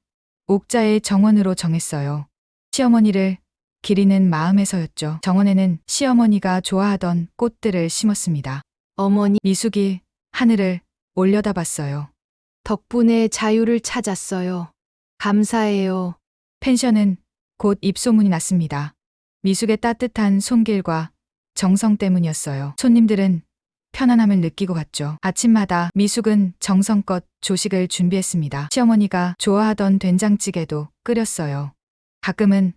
옥자의 정원으로 정했어요. 시어머니를 기리는 마음에서였죠. 정원에는 시어머니가 좋아하던 꽃들을 심었습니다. 어머니, 미숙이 하늘을 올려다봤어요. 덕분에 자유를 찾았어요. 감사해요. 펜션은 곧 입소문이 났습니다. 미숙의 따뜻한 손길과 정성 때문이었어요. 손님들은 편안함을 느끼고 갔죠. 아침마다 미숙은 정성껏 조식을 준비했습니다. 시어머니가 좋아하던 된장찌개도 끓였어요. 가끔은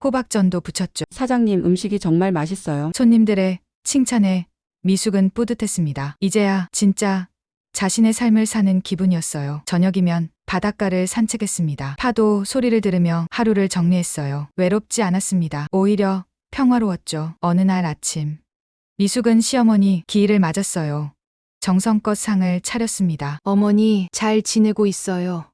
호박전도 부쳤죠. 사장님 음식이 정말 맛있어요. 손님들의 칭찬에 미숙은 뿌듯했습니다. 이제야 진짜 자신의 삶을 사는 기분이었어요. 저녁이면 바닷가를 산책했습니다. 파도 소리를 들으며 하루를 정리했어요. 외롭지 않았습니다. 오히려 평화로웠죠. 어느 날 아침 미숙은 시어머니 기일을 맞았어요. 정성껏 상을 차렸습니다. 어머니, 잘 지내고 있어요.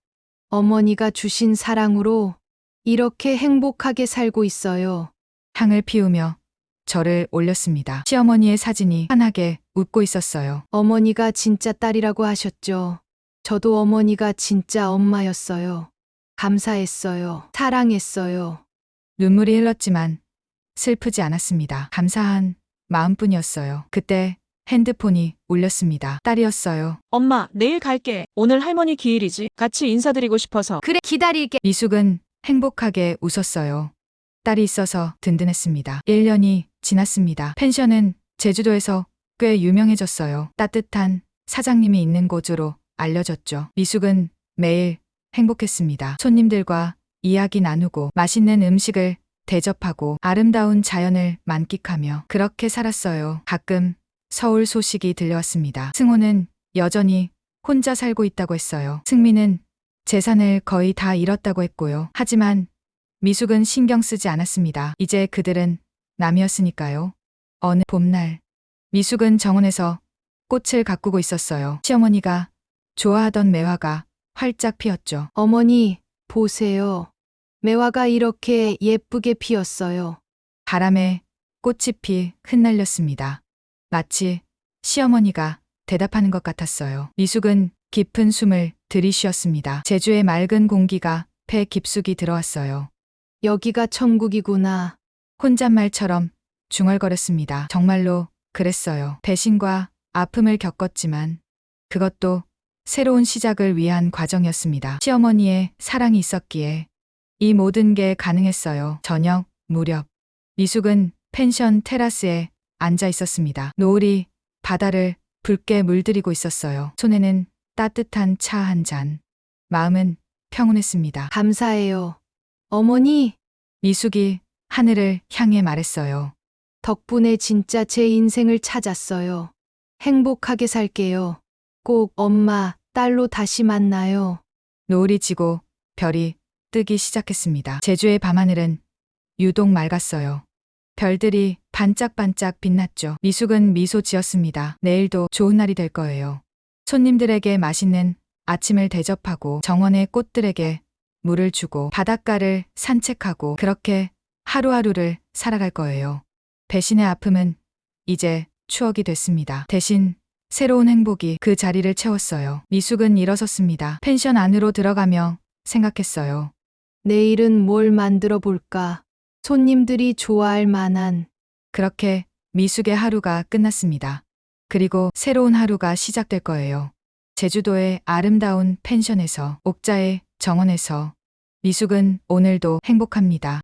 어머니가 주신 사랑으로 이렇게 행복하게 살고 있어요. 향을 피우며 저를 올렸습니다. 시어머니의 사진이 환하게 웃고 있었어요. 어머니가 진짜 딸이라고 하셨죠. 저도 어머니가 진짜 엄마였어요. 감사했어요. 사랑했어요. 눈물이 흘렀지만 슬프지 않았습니다. 감사한 마음뿐이었어요. 그때 핸드폰이 울렸습니다. 딸이었어요. 엄마, 내일 갈게. 오늘 할머니 기일이지. 같이 인사드리고 싶어서. 그래, 기다릴게. 미숙은 행복하게 웃었어요. 딸이 있어서 든든했습니다. 1년이 지났습니다. 펜션은 제주도에서 꽤 유명해졌어요. 따뜻한 사장님이 있는 곳으로 알려졌죠. 미숙은 매일 행복했습니다. 손님들과 이야기 나누고 맛있는 음식을 대접하고 아름다운 자연을 만끽하며 그렇게 살았어요. 가끔 서울 소식이 들려왔습니다. 승호는 여전히 혼자 살고 있다고 했어요. 승민은 재산을 거의 다 잃었다고 했고요. 하지만 미숙은 신경 쓰지 않았습니다. 이제 그들은 남이었으니까요. 어느 봄날 미숙은 정원에서 꽃을 가꾸고 있었어요. 시어머니가 좋아하던 매화가 활짝 피었죠. 어머니, 보세요. 매화가 이렇게 예쁘게 피었어요. 바람에 꽃잎이 흩날렸습니다. 마치 시어머니가 대답하는 것 같았어요. 미숙은 깊은 숨을 들이쉬었습니다. 제주의 맑은 공기가 폐 깊숙이 들어왔어요. 여기가 천국이구나. 혼잣말처럼 중얼거렸습니다. 정말로 그랬어요. 배신과 아픔을 겪었지만 그것도 새로운 시작을 위한 과정이었습니다. 시어머니의 사랑이 있었기에 이 모든 게 가능했어요. 저녁 무렵 미숙은 펜션 테라스에 앉아 있었습니다. 노을이 바다를 붉게 물들이고 있었어요. 손에는 따뜻한 차 한 잔. 마음은 평온했습니다. 감사해요. 어머니, 미숙이 하늘을 향해 말했어요. 덕분에 진짜 제 인생을 찾았어요. 행복하게 살게요. 꼭 엄마, 딸로 다시 만나요. 노을이 지고 별이 뜨기 시작했습니다. 제주의 밤하늘은 유독 맑았어요. 별들이 반짝반짝 빛났죠. 미숙은 미소 지었습니다. 내일도 좋은 날이 될 거예요. 손님들에게 맛있는 아침을 대접하고 정원의 꽃들에게 물을 주고 바닷가를 산책하고 그렇게 하루하루를 살아갈 거예요. 배신의 아픔은 이제 추억이 됐습니다. 대신 새로운 행복이 그 자리를 채웠어요. 미숙은 일어섰습니다. 펜션 안으로 들어가며 생각했어요. 내일은 뭘 만들어 볼까? 손님들이 좋아할 만한. 그렇게 미숙의 하루가 끝났습니다. 그리고 새로운 하루가 시작될 거예요. 제주도의 아름다운 펜션에서, 옥자의 정원에서 미숙은 오늘도 행복합니다.